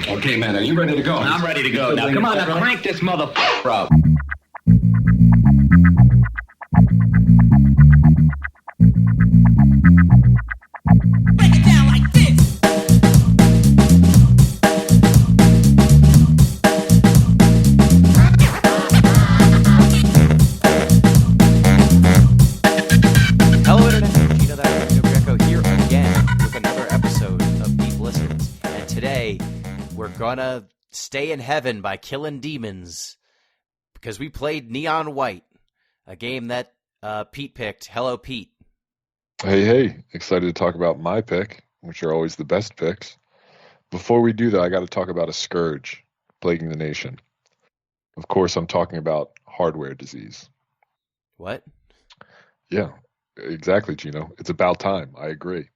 Okay, man, are you ready to go? I'm ready to go. Now, come on, now crank this motherfucker up. Break it down like this. Hello, Internet. Gino, that here again with another episode of Deep Listens. And today, we're gonna stay in heaven by killing demons because we played Neon White, a game that Pete picked. Hello, Pete. Hey, excited to talk about my pick, which are always the best picks. Before we do that, I got to talk about a scourge plaguing the nation. Of course, I'm talking about hardware disease. What? Yeah, exactly, Gino. It's about time. I agree.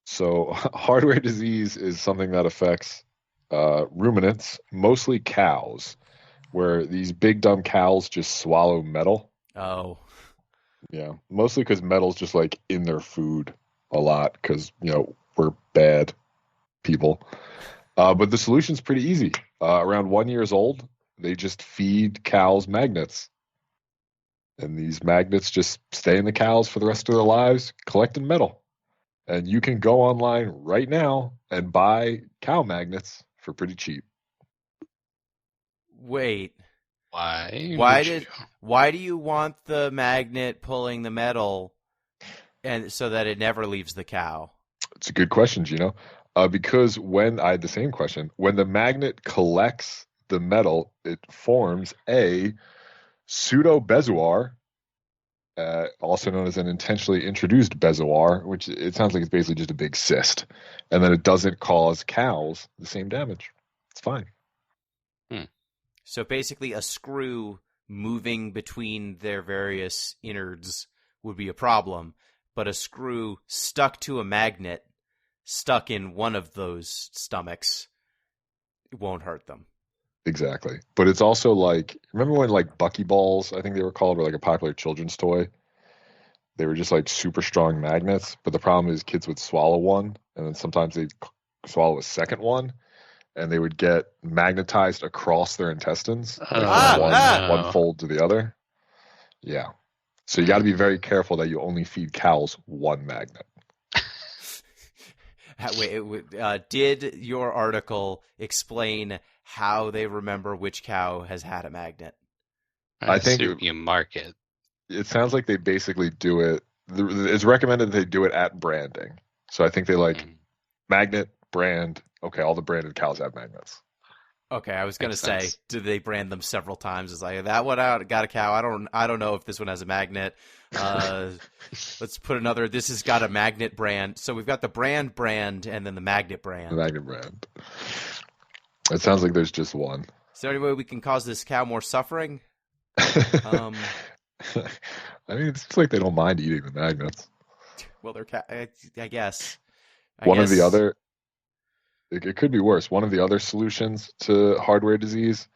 So, hardware disease is something that affects ruminants, mostly cows, where these big dumb cows just swallow metal. Oh. Yeah, mostly because metal's just like in their food a lot because, we're bad people. But the solution's pretty easy. Around 1 year old, they just feed cows magnets. And these magnets just stay in the cows for the rest of their lives, collecting metal. And you can go online right now and buy cow magnets for pretty cheap. Wait. Why Why do you want the magnet pulling the metal and so that it never leaves the cow? It's a good question, Gino. Because when I had the same question, when the magnet collects the metal, it forms a pseudo-bezoar, also known as an intentionally introduced bezoar, which it sounds like it's basically just a big cyst. And then it doesn't cause cows the same damage. It's fine. So basically a screw moving between their various innards would be a problem, but a screw stuck to a magnet stuck in one of those stomachs won't hurt them. Exactly. But it's also like, remember when like Buckyballs, I think they were called, were like a popular children's toy? They were just like super strong magnets, but the problem is kids would swallow one, and then sometimes they'd swallow a second one, and they would get magnetized across their intestines, like from one fold to the other. Yeah. So you got to be very careful that you only feed cows one magnet. Wait, did your article explain how they remember which cow has had a magnet? I think you mark it. It sounds like they basically do it. It's recommended that they do it at branding. So I think they like magnet, brand. Okay, all the branded cows have magnets. Okay, I was gonna say, do they brand them several times? It's like that one out got a cow. I don't know if this one has a magnet. Let's put another. This has got a magnet brand. So we've got the brand, and then the magnet brand. The magnet brand. It sounds like there's just one. Is there any way we can cause this cow more suffering? I mean, it's just like they don't mind eating the magnets. Well, they're I guess. Of the other. It could be worse. One of the other solutions to hardware disease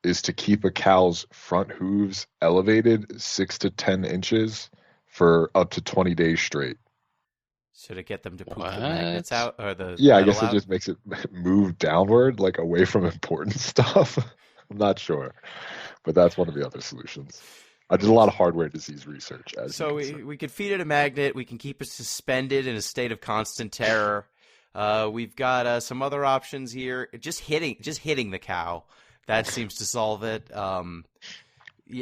is to keep a cow's front hooves elevated 6 to 10 inches for up to 20 days straight. So to get them to poop the magnets out, or the I guess it just makes it move downward, like away from important stuff. I'm not sure, but that's one of the other solutions. I did a lot of hardware disease research. So we could feed it a magnet. We can keep it suspended in a state of constant terror. We've got some other options here. Just hitting the cow. That seems to solve it.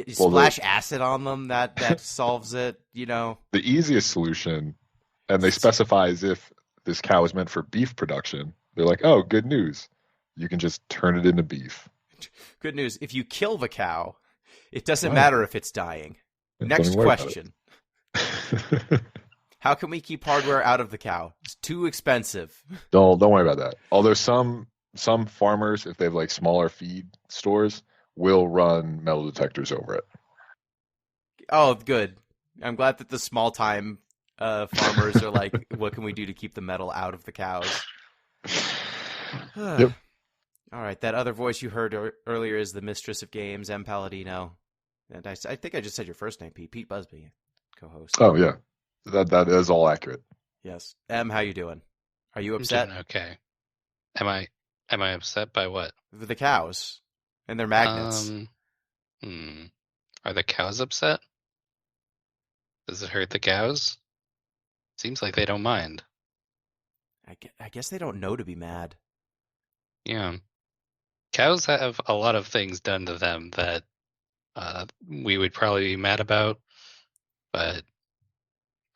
Splash acid on them. That solves it. The easiest solution, and they specify as if this cow is meant for beef production. They're like, oh, good news. You can just turn it into beef. Good news. If you kill the cow, it doesn't matter if it's dying. Next question. How can we keep hardware out of the cow? It's too expensive. Don't worry about that. Although some farmers, if they have like smaller feed stores, will run metal detectors over it. Oh, good. I'm glad that the small time farmers are like, what can we do to keep the metal out of the cows? Yep. All right. That other voice you heard earlier is the mistress of games, M. Palladino. And I think I just said your first name, Pete. Pete Busby, co-host. Oh, yeah. That is all accurate. Yes. M, how you doing? Are you upset? I'm doing okay. Am I Am I upset by what? The cows and their magnets. Are the cows upset? Does it hurt the cows? Seems like they don't mind. I guess they don't know to be mad. Yeah. Cows have a lot of things done to them that we would probably be mad about, but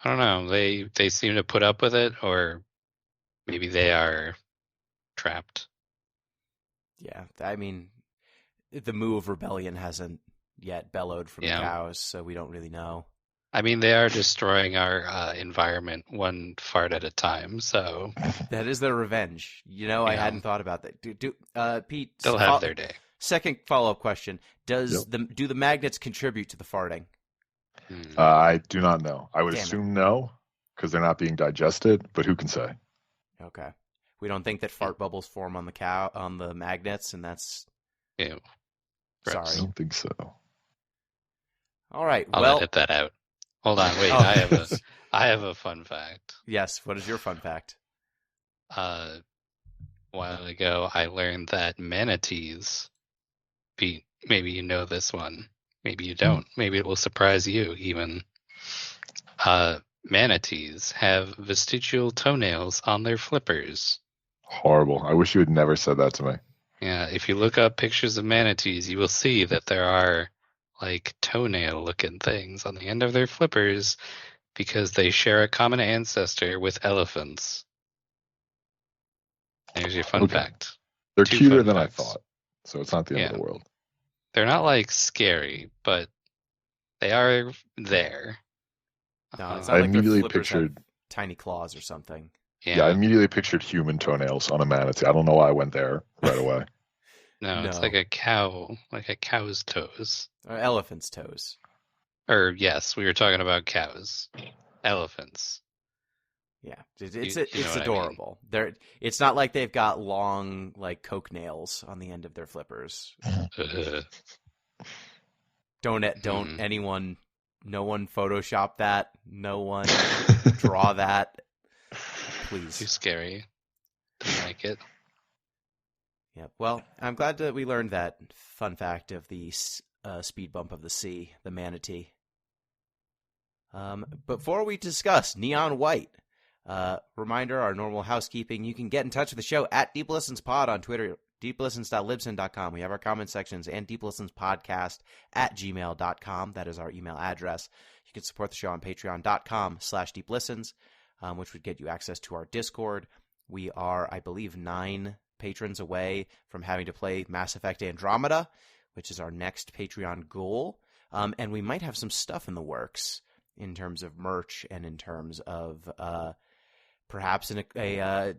I don't know. They seem to put up with it, or maybe they are trapped. Yeah, I mean, the moo of rebellion hasn't yet bellowed from the cows, so we don't really know. I mean, they are destroying our environment one fart at a time, so that is their revenge. I hadn't thought about that. Pete, they'll have their day. Second follow-up question: do the magnets contribute to the farting? I do not know. I would assume no, because they're not being digested. But who can say? Okay, we don't think that fart bubbles form on the magnets, and that's Ew. Sorry, I don't think so. All right, I'll edit that out. Hold on, wait. I have a fun fact. Yes, what is your fun fact? A while ago, I learned that manatees. Pete, maybe you know this one. Maybe you don't. Maybe it will surprise you even. Manatees have vestigial toenails on their flippers. Horrible. I wish you had never said that to me. Yeah, if you look up pictures of manatees, you will see that there are like toenail-looking things on the end of their flippers because they share a common ancestor with elephants. There's your fun fact. They're cuter than I thought, so it's not the end of the world. They're not like scary, but they are there. No, it's I not immediately like their flippers pictured have tiny claws or something. Yeah, I immediately pictured human toenails on a manatee. I don't know why I went there right away. No, it's like a cow's toes. Or elephant's toes. Or yes, we were talking about cows. Elephants. Yeah, it's adorable. I mean. It's not like they've got long like coke nails on the end of their flippers. Don't anyone, no one Photoshop that. No one draw that. Please. Too scary. Don't like it. Yeah. Well, I'm glad that we learned that fun fact of the speed bump of the sea, the manatee. Before we discuss Neon White. Reminder, our normal housekeeping, you can get in touch with the show at Deep Listens Pod on Twitter, deeplistens.libsyn.com. We have our comment sections and deeplistenspodcast@gmail.com. That is our email address. You can support the show on patreon.com/deeplistens, which would get you access to our Discord. We are, I believe, 9 patrons away from having to play Mass Effect Andromeda, which is our next Patreon goal. And we might have some stuff in the works in terms of merch and in terms of perhaps a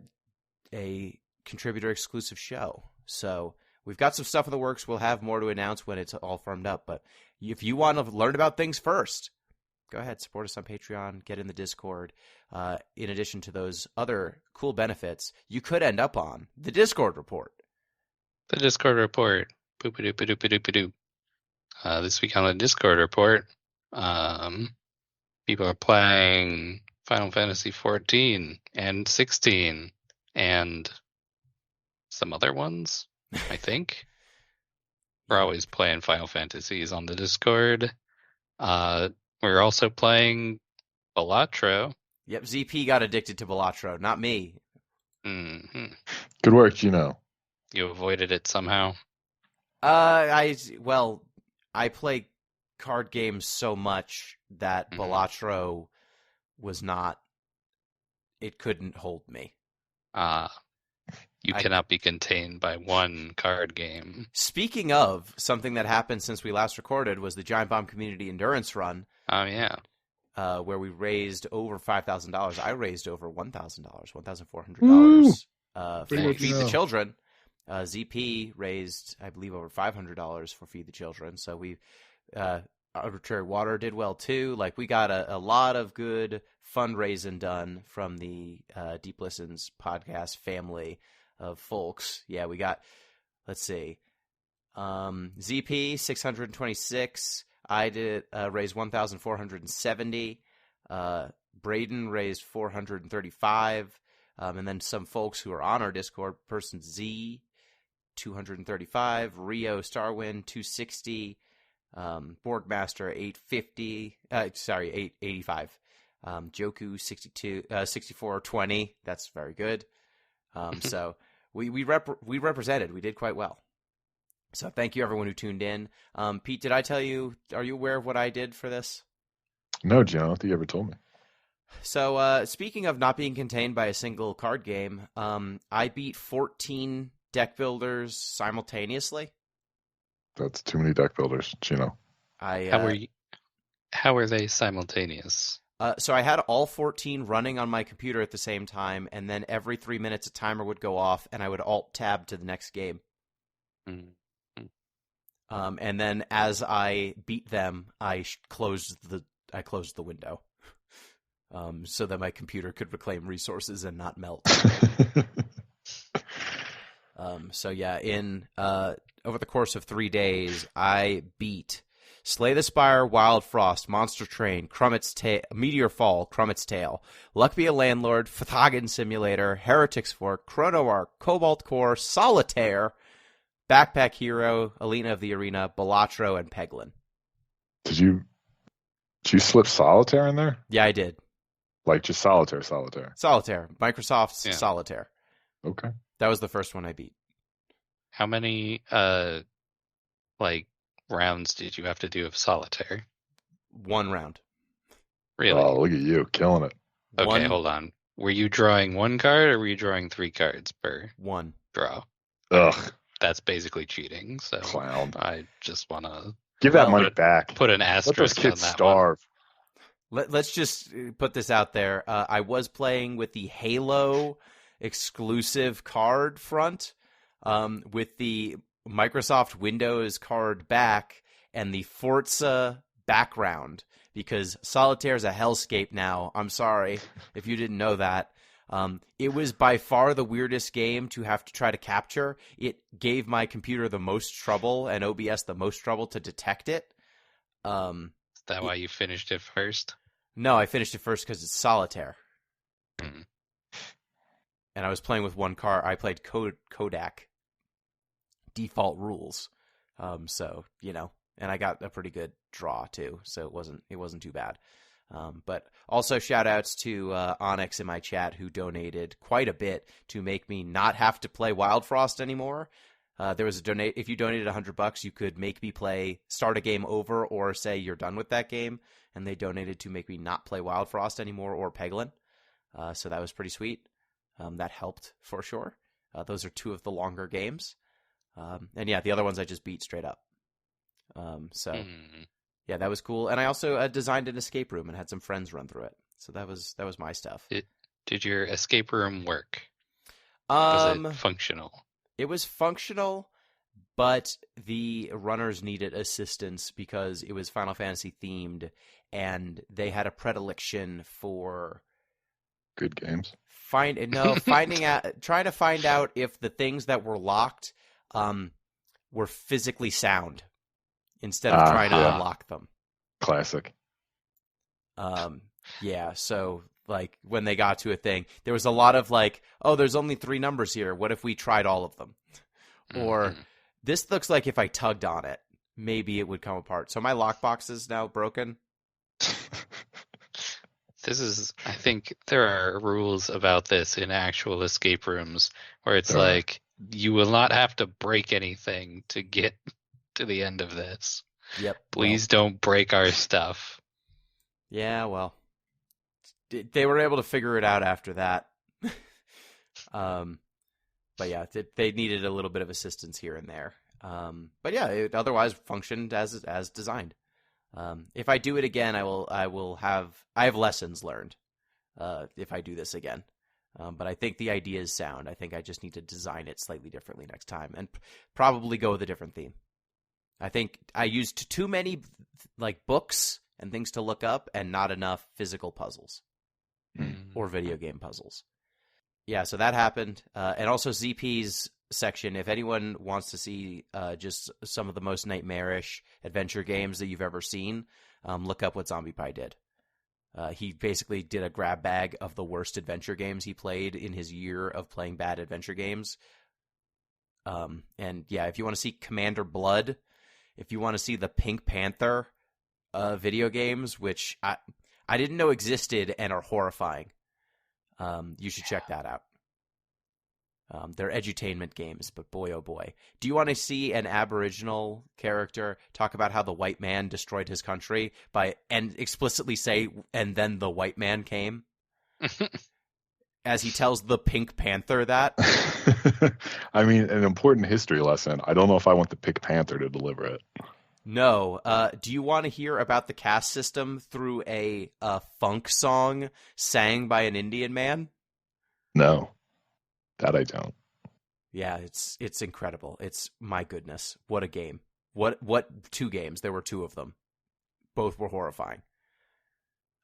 contributor exclusive show. So we've got some stuff in the works. We'll have more to announce when it's all firmed up. But if you want to learn about things first, go ahead, support us on Patreon, get in the Discord. In addition to those other cool benefits, you could end up on the Discord report. The Discord report. Boop-a-doop-a-doop-a-doop-a-doop. This week on the Discord report, people are playing Final Fantasy 14 and 16 and some other ones, I think. We're always playing Final Fantasies on the Discord. We're also playing Balatro. Yep, ZP got addicted to Balatro, not me. Mm-hmm. Good work, Gino. You avoided it somehow? I play card games so much that Balatro was not... It couldn't hold me. You cannot be contained by one card game. Speaking of, something that happened since we last recorded was the Giant Bomb Community Endurance Run. Oh, yeah. Where we raised over $5,000. I raised over $1,000, $1,400 for Feed the Children. ZP raised, I believe, over $500 for Feed the Children. So we, Arbitrary Water did well too. Like, we got a lot of good fundraising done from the Deep Listens podcast family of folks. Yeah, we got, let's see, ZP 626. I did raise 1,470. Braden raised 435. And then some folks who are on our Discord, person Z, 235, Rio Starwind, 260, Borgmaster, 850, 885, Joku, 6420, that's very good. So we represented, we did quite well. So thank you everyone who tuned in. Pete, did I tell you, are you aware of what I did for this? No, Gino, I don't think you ever told me. So speaking of not being contained by a single card game, I beat 14 deck builders simultaneously. That's too many deck builders, Gino. How were they simultaneous? So I had all 14 running on my computer at the same time, and then every 3 minutes a timer would go off, and I would Alt-Tab to the next game. Mm-hmm. And then as I beat them, I closed the window, so that my computer could reclaim resources and not melt. So yeah, over the course of 3 days, I beat Slay the Spire, Wild Frost, Monster Train, Meteor Fall, Crummets Tail, Luck Be a Landlord, Fathagan Simulator, Heretics Fork, Chrono Arc, Cobalt Core, Solitaire, Backpack Hero, Alina of the Arena, Balatro, and Peglin. Did you slip Solitaire in there? Yeah, I did. Like just Solitaire. Solitaire. Microsoft's Solitaire. Okay. That was the first one I beat. How many rounds did you have to do of Solitaire? 1 round. Really? Oh, look at you, killing it. Okay, hold on. Were you drawing 1 card or were you drawing 3 cards per 1 draw? Ugh. That's basically cheating. So Clown. I just want to give that money back. Put an Let those asterisk on kids that starve. Let's just put this out there. I was playing with the Halo exclusive card front, with the Microsoft Windows card back and the Forza background, because Solitaire is a hellscape now. I'm sorry if you didn't know that. It was by far the weirdest game to have to try to capture. It gave my computer the most trouble and OBS the most trouble to detect it. Is that why you finished it first? No, I finished it first because it's Solitaire. Mm. And I was playing with 1 card. I played Kodak default rules. So, and I got a pretty good draw too. So it wasn't too bad. But also shout outs to Onyx in my chat, who donated quite a bit to make me not have to play Wild Frost anymore. There was if you donated $100, you could make me start a game over or say you're done with that game. And they donated to make me not play Wild Frost anymore or Peglin. So that was pretty sweet. That helped for sure. Those are 2 of the longer games. And yeah, the other ones I just beat straight up. Yeah, that was cool. And I also designed an escape room and had some friends run through it. So that was my stuff. Did your escape room work? Was it functional? It was functional, but the runners needed assistance because it was Final Fantasy themed, and they had a predilection for good games. Trying to find out if the things that were locked were physically sound instead of trying to unlock them. Classic. Yeah, so like when they got to a thing, there was a lot of there's only 3 numbers here. What if we tried all of them? Or this looks like if I tugged on it, maybe it would come apart. So my lockbox is now broken. I think there are rules about this in actual escape rooms where it's like, you will not have to break anything to get to the end of this. Yep. Please don't break our stuff. Yeah, well, they were able to figure it out after that. But yeah, they needed a little bit of assistance here and there. But yeah, it otherwise functioned as designed. If I do it again, I have lessons learned. If I do this again, but I think the idea is sound. I think I just need to design it slightly differently next time, and probably go with a different theme. I think I used too many books and things to look up, and not enough physical puzzles or video game puzzles. Yeah, so that happened, and also ZP's section. If anyone wants to see just some of the most nightmarish adventure games that you've ever seen, look up what Zombie Pie did. He basically did a grab bag of the worst adventure games he played in his year of playing bad adventure games. And yeah, if you want to see Commander Blood, if you want to see the Pink Panther video games, which I didn't know existed and are horrifying, you should check that out. They're edutainment games, but boy, oh boy. Do you want to see an Aboriginal character talk about how the white man destroyed his country and explicitly say, and then the white man came? As he tells the Pink Panther that? I mean, an important history lesson. I don't know if I want the Pink Panther to deliver it. No. Do you want to hear about the caste system through a funk song sang by an Indian man? No. That I don't. Yeah, it's incredible. It's, my goodness, what a game. What 2 games? There were 2 of them. Both were horrifying.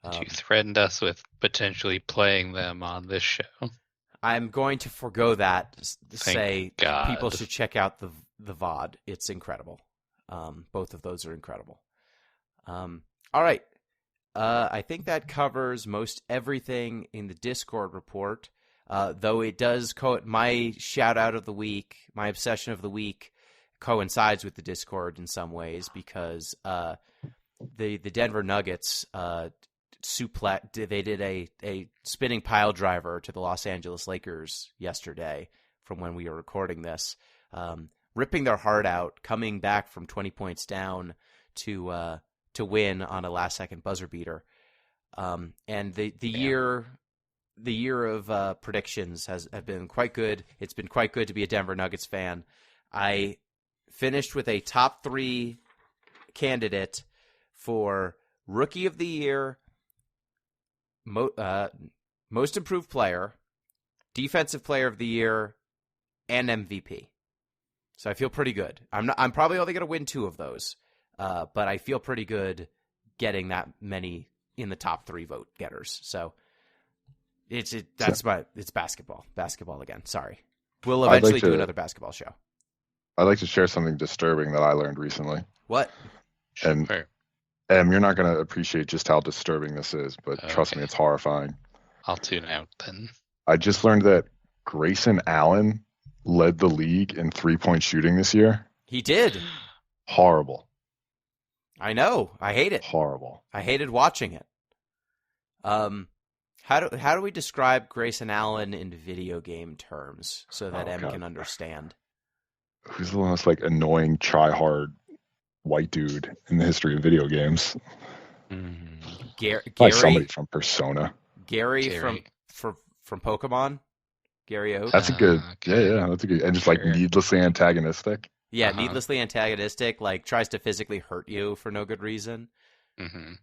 You threatened us with potentially playing them on this show. I'm going to forgo that. Thank Say God. people should check out the VOD. It's incredible. Both of those are incredible. All right. I think that covers most everything in the Discord report. Though it does my shout out of the week, my obsession of the week, coincides with the Discord in some ways because the Denver Nuggets they did a spinning pile driver to the Los Angeles Lakers yesterday from when we were recording this, ripping their heart out, coming back from 20 points down to win on a last second buzzer beater, and the year of predictions have been quite good. It's been quite good to be a Denver Nuggets fan. I finished with a top 3 candidate for Rookie of the Year, Most Improved Player, Defensive Player of the Year, and MVP. So I feel pretty good. I'm probably only going to win 2 of those, but I feel pretty good getting that many in the top 3 vote getters. So. It's basketball again. Sorry. We'll eventually do another basketball show. I'd like to share something disturbing that I learned recently. What? And Sure. you're not going to appreciate just how disturbing this is, but trust me, it's horrifying. I'll tune out then. I just learned that Grayson Allen led the league in 3-point shooting this year. He did. Horrible. I know. I hate it. Horrible. I hated watching it. How do we describe Grayson Allen in video game terms so that M can understand? Who's the most annoying try-hard white dude in the history of video games? Gary, somebody from Persona. Gary from Pokemon. Gary Oak. That's a good. Okay. Yeah, that's a good. And just Sure. needlessly antagonistic. Yeah, needlessly antagonistic. Tries to physically hurt you for no good reason. Mm-hmm.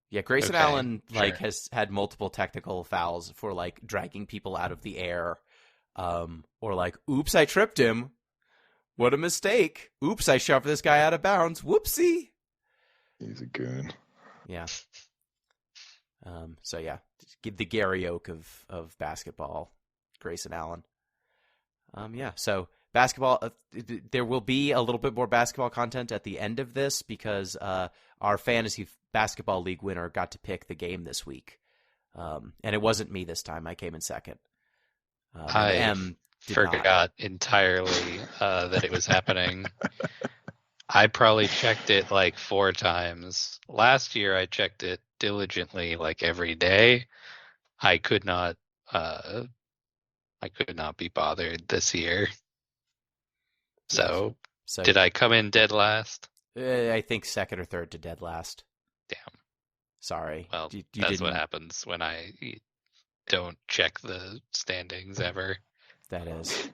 Yeah, Grayson Okay, Allen sure. has had multiple technical fouls for dragging people out of the air, or oops, I tripped him. What a mistake. Oops, I shoved this guy out of bounds. Whoopsie. He's a goon. Yeah. So yeah, the Gary Oak of basketball, Grayson Allen. Yeah, so basketball, there will be a little bit more basketball content at the end of this because our fantasy basketball league winner got to pick the game this week. And it wasn't me this time. I came in second. I forgot entirely that it was happening. I probably checked it 4 times. Last year I checked it diligently every day. I could not be bothered this year. So did I come in dead last? I think second or third to dead last. Damn. Sorry. Well, you that's didn't... what happens when I don't check the standings ever. That is.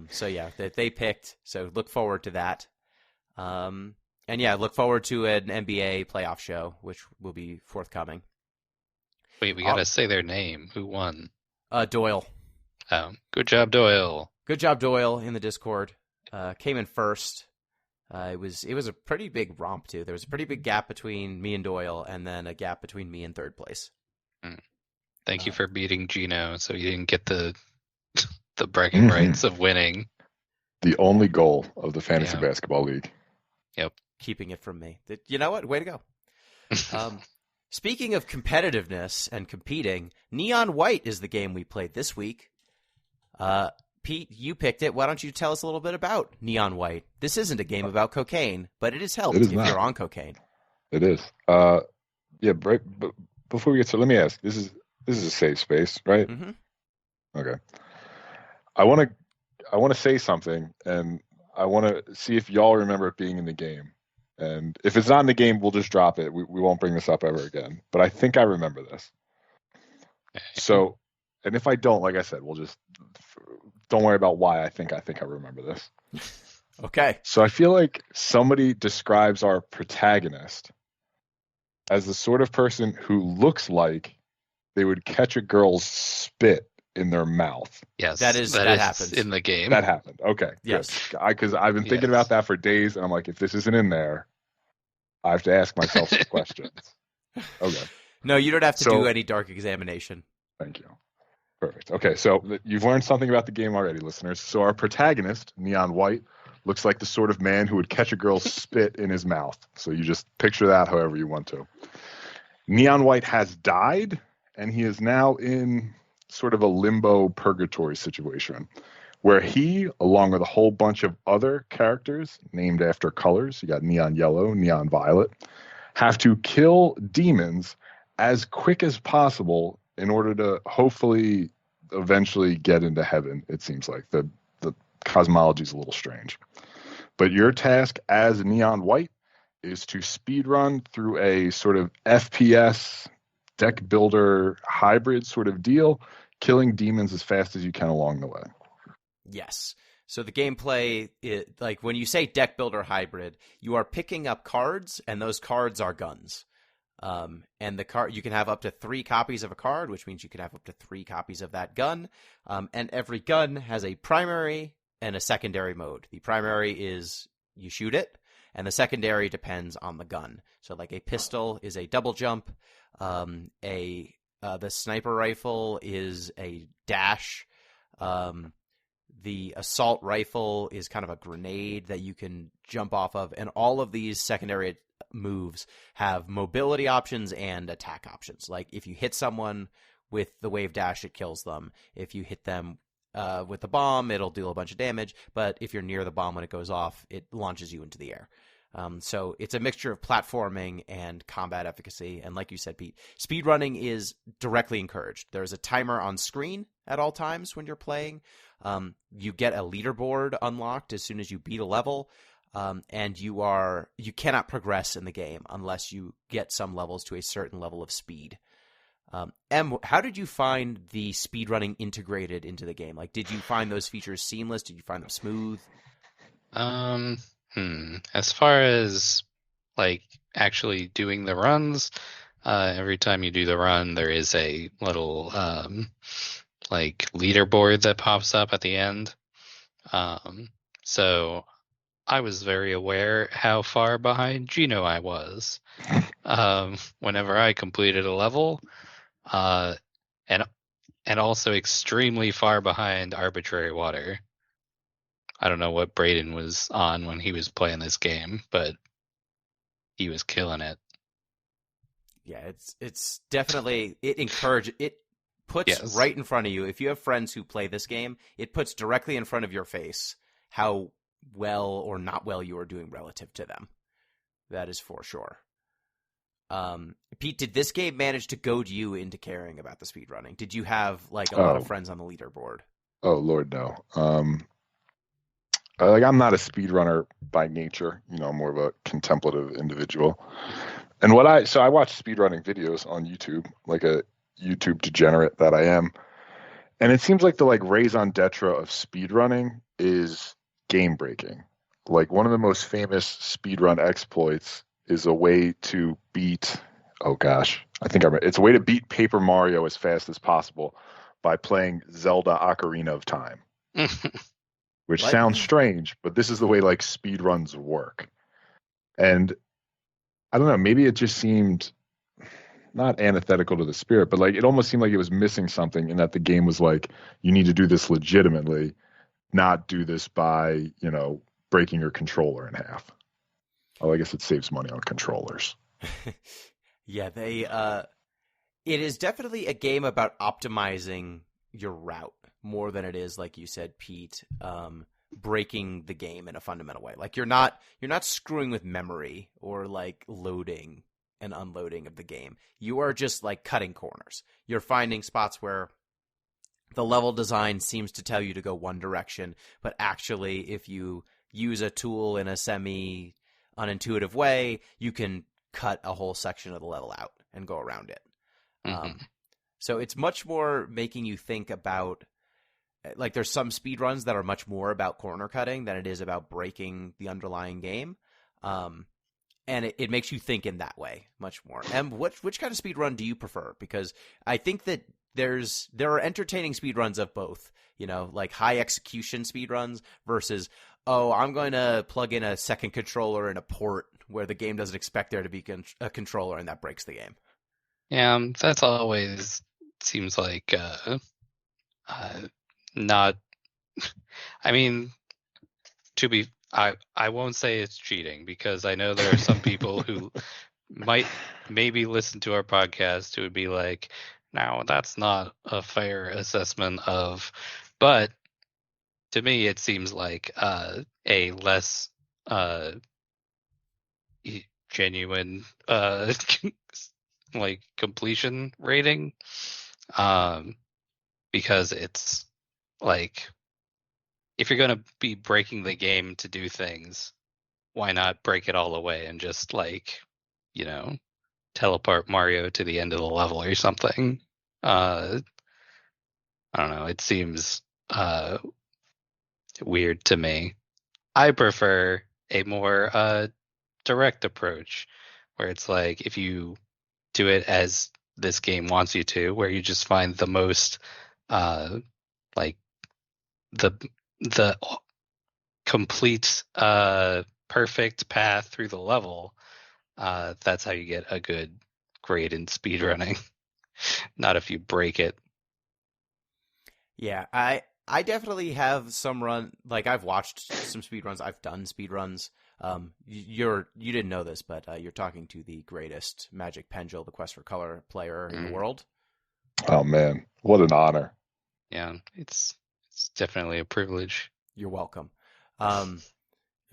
So yeah, they picked. So look forward to that. And yeah, look forward to an NBA playoff show, which will be forthcoming. Wait, we gotta say their name. Who won? Doyle. Oh, good job, Doyle. Good job, Doyle, in the Discord. Came in first. It was a pretty big romp too. There was a pretty big gap between me and Doyle, and then a gap between me and third place. Thank you for beating Gino, so you didn't get the bragging rights of winning. The only goal of the fantasy basketball league. Yep. Keeping it from me. You know what? Way to go. Speaking of competitiveness and competing, Neon White is the game we played this week. Pete, you picked it. Why don't you tell us a little bit about Neon White? This isn't a game about cocaine, but it has helped if you're on cocaine. It is. Yeah, right. But before we get to, let me ask. This is a safe space, right? Mm-hmm. Okay. I want to say something, and I want to see if y'all remember it being in the game. And if it's not in the game, we'll just drop it. We won't bring this up ever again. But I think I remember this. So, and if I don't, like I said, we'll just don't worry about why I think I remember this. Okay. So I feel like somebody describes our protagonist as the sort of person who looks like they would catch a girl's spit in their mouth. Yes, that happens in the game. That happened. Okay. Yes. Because I've been thinking about that for days, and I'm like, if this isn't in there, I have to ask myself some questions. Okay. No, you don't have to do any dark examination. Thank you. Perfect. Okay, so you've learned something about the game already, listeners. So our protagonist, Neon White, looks like the sort of man who would catch a girl's spit in his mouth. So you just picture that however you want to. Neon White has died, and he is now in sort of a limbo purgatory situation where he, along with a whole bunch of other characters named after colors, you got neon yellow, neon violet, have to kill demons as quick as possible in order to hopefully eventually get into heaven. It seems like the cosmology is a little strange. But your task as Neon White is to speedrun through a sort of FPS deck builder hybrid sort of deal, killing demons as fast as you can along the way. Yes. So the gameplay, like when you say deck builder hybrid, you are picking up cards, and those cards are guns. And the card, you can have up to 3 copies of a card, which means you can have up to 3 copies of that gun. And every gun has a primary and a secondary mode. The primary is you shoot it, and the secondary depends on the gun. So like a pistol is a double jump. The sniper rifle is a dash. The assault rifle is kind of a grenade that you can jump off of. And all of these secondary moves have mobility options and attack options. Like if you hit someone with the wave dash, it kills them. If you hit them with the bomb, it'll do a bunch of damage. But if you're near the bomb when it goes off, it launches you into the air. So it's a mixture of platforming and combat efficacy. And like you said, Pete, speedrunning is directly encouraged. There's a timer on screen at all times when you're playing. You get a leaderboard unlocked as soon as you beat a level. And you cannot progress in the game unless you get some levels to a certain level of speed. Em, how did you find the speedrunning integrated into the game? Like, did you find those features seamless? Did you find them smooth? As far as like actually doing the runs, every time you do the run, there is a little like leaderboard that pops up at the end. So I was very aware how far behind Gino I was whenever I completed a level, and also extremely far behind Arbitrary Water. I don't know what Braden was on when he was playing this game, but he was killing it. Yeah, it's definitely, it puts right in front of you. If you have friends who play this game, it puts directly in front of your face how well or not well you are doing relative to them. That is for sure. Pete, did this game manage to goad you into caring about the speedrunning? Did you have like a lot of friends on the leaderboard? Oh Lord, no. Like I'm not a speedrunner by nature, I'm more of a contemplative individual. And I watch speedrunning videos on YouTube, like a YouTube degenerate that I am. And it seems like the like raison d'etre of speedrunning is game breaking. Like one of the most famous speedrun exploits is a way to beat, it's a way to beat Paper Mario as fast as possible by playing Zelda Ocarina of Time. Which sounds strange, but this is the way like speedruns work. And I don't know, maybe it just seemed not antithetical to the spirit, but like it almost seemed like it was missing something in that the game was like, you need to do this legitimately, not do this by, breaking your controller in half. Oh, I guess it saves money on controllers. Yeah, it is definitely a game about optimizing your route more than it is, like you said, Pete, breaking the game in a fundamental way. Like you're not screwing with memory or like loading and unloading of the game. You are just like cutting corners. You're finding spots where the level design seems to tell you to go one direction, but actually if you use a tool in a semi unintuitive way, you can cut a whole section of the level out and go around it. So it's much more making you think about, like there's some speedruns that are much more about corner cutting than it is about breaking the underlying game. And it makes you think in that way much more. And which kind of speedrun do you prefer? Because I think that there are entertaining speedruns of both, like high execution speedruns versus, oh, I'm going to plug in a second controller in a port where the game doesn't expect there to be a controller and that breaks the game. Yeah, that's always seems like not. I mean, I won't say it's cheating because I know there are some people who might maybe listen to our podcast who would be like, "No, that's not a fair assessment of." But to me, it seems like a less genuine like completion rating, because it's like if you're going to be breaking the game to do things, why not break it all away and just like teleport Mario to the end of the level or something. I don't know, it seems weird to me. I prefer a more direct approach where it's like if you do it as this game wants you to, where you just find the most like the complete perfect path through the level. That's how you get a good grade in speedrunning. Not if you break it. Yeah, I definitely have some run, like I've watched some speedruns, I've done speedruns. You didn't know this, but you're talking to the greatest Magic Pendule, the Quest for Color player in the world. Oh man, what an honor. Yeah, it's definitely a privilege. You're welcome.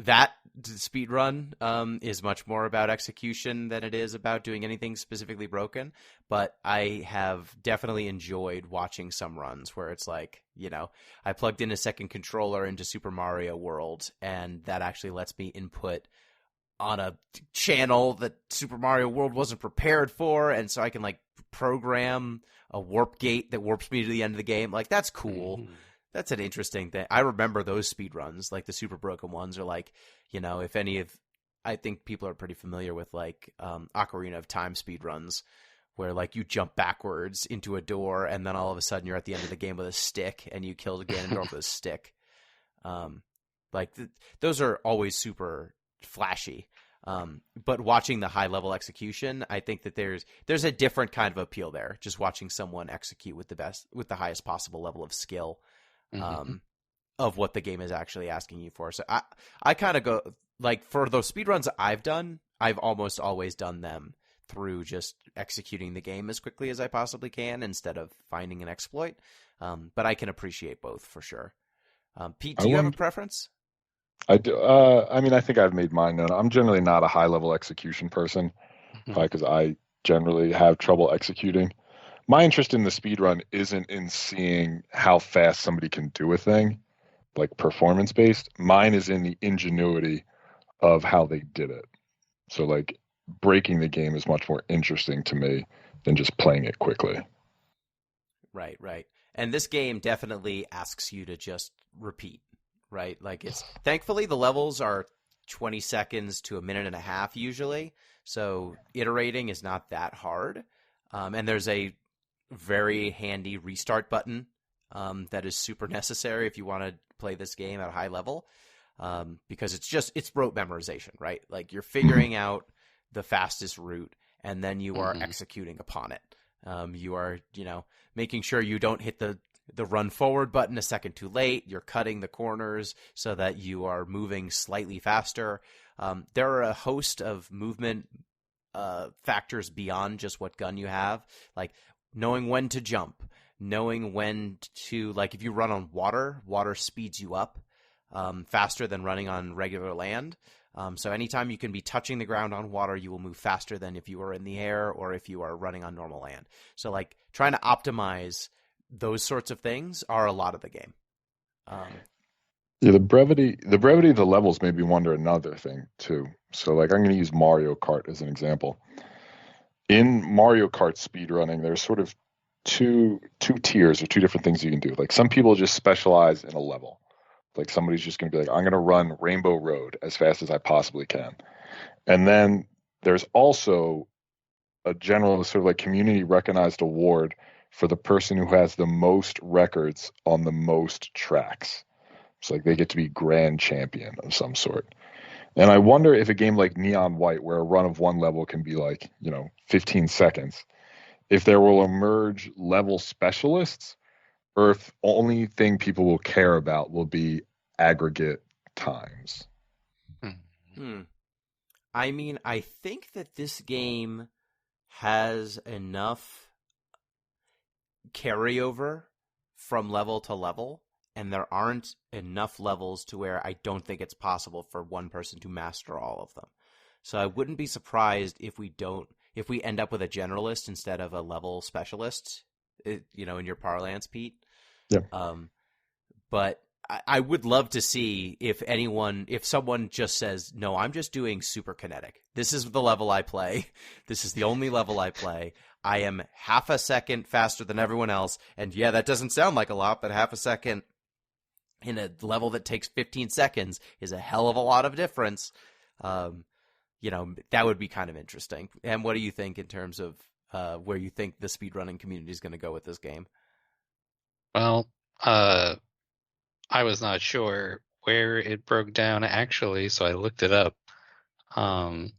That speedrun is much more about execution than it is about doing anything specifically broken. But I have definitely enjoyed watching some runs where it's like, I plugged in a second controller into Super Mario World, and that actually lets me input on a channel that Super Mario World wasn't prepared for, and so I can like program a warp gate that warps me to the end of the game. Like, that's cool. Mm-hmm. That's an interesting thing. I remember those speed runs, like the super broken ones, are like, if any of, I think people are pretty familiar with like Ocarina of Time speed runs, where like you jump backwards into a door and then all of a sudden you're at the end of the game with a stick and you killed Ganondorf with a stick. Those are always super flashy. But watching the high level execution, I think that there's a different kind of appeal there. Just watching someone execute with the highest possible level of skill. Of what the game is actually asking you for. So I kind of go, like, for those speedruns I've done, I've almost always done them through just executing the game as quickly as I possibly can instead of finding an exploit. But I can appreciate both for sure. Pete, do you have a preference? I do. I think I've made mine known. I'm generally not a high level execution person, because I generally have trouble executing. My interest in the speedrun isn't in seeing how fast somebody can do a thing, like performance-based. Mine is in the ingenuity of how they did it. So, like, breaking the game is much more interesting to me than just playing it quickly. Right. And this game definitely asks you to just repeat, right? Like, thankfully the levels are 20 seconds to a minute and a half usually, so iterating is not that hard. And there's a very handy restart button that is super necessary if you want to play this game at a high level, because it's rote memorization, right? Like, you're figuring out the fastest route and then you are executing upon it. You are making sure you don't hit the run forward button a second too late. You're cutting the corners so that you are moving slightly faster. There are a host of movement factors beyond just what gun you have, like knowing when to jump, knowing when to, like, if you run on water, water speeds you up faster than running on regular land. So anytime you can be touching the ground on water, you will move faster than if you were in the air or if you are running on normal land. So like trying to optimize those sorts of things are a lot of the game. Yeah, the brevity of the levels made me wonder another thing too. So like I'm going to use Mario Kart as an example. In Mario Kart speedrunning, there's sort of two tiers or two different things you can do. Like some people just specialize in a level. Like somebody's just going to be like, I'm going to run Rainbow Road as fast as I possibly can. And then there's also a general sort of like community recognized award for the person who has the most records on the most tracks. It's like they get to be grand champion of some sort. And I wonder if a game like Neon White, where a run of one level can be like, 15 seconds, if there will emerge level specialists, or if only thing people will care about will be aggregate times. I mean, I think that this game has enough carryover from level to level, and there aren't enough levels to where I don't think it's possible for one person to master all of them. So I wouldn't be surprised if we end up with a generalist instead of a level specialist, in your parlance, Pete. Yeah. But I would love to see if someone just says, no, I'm just doing super kinetic. This is the level I play. This is the only level I play. I am half a second faster than everyone else. And yeah, that doesn't sound like a lot, but half a second in a level that takes 15 seconds is a hell of a lot of difference. That would be kind of interesting. And what do you think in terms of where you think the speedrunning community is going to go with this game? Well, I was not sure where it broke down actually, so I looked it up. And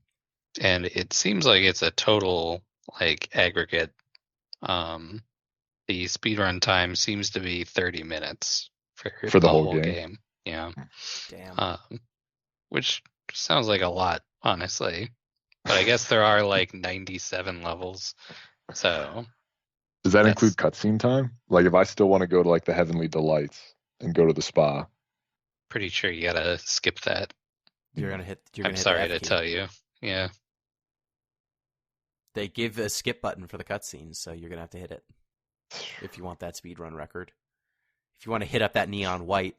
it seems like it's a total like aggregate. The speedrun time seems to be 30 minutes for the whole game. Yeah. Damn. Which sounds like a lot, honestly. But I guess there are like 97 levels. So does that include cutscene time? Like if I still want to go to like the Heavenly Delights and go to the spa. Pretty sure you gotta skip that. I'm sorry to tell you. Yeah. They give a skip button for the cutscenes, so you're gonna have to hit it if you want that speedrun record. If you want to hit up that Neon White.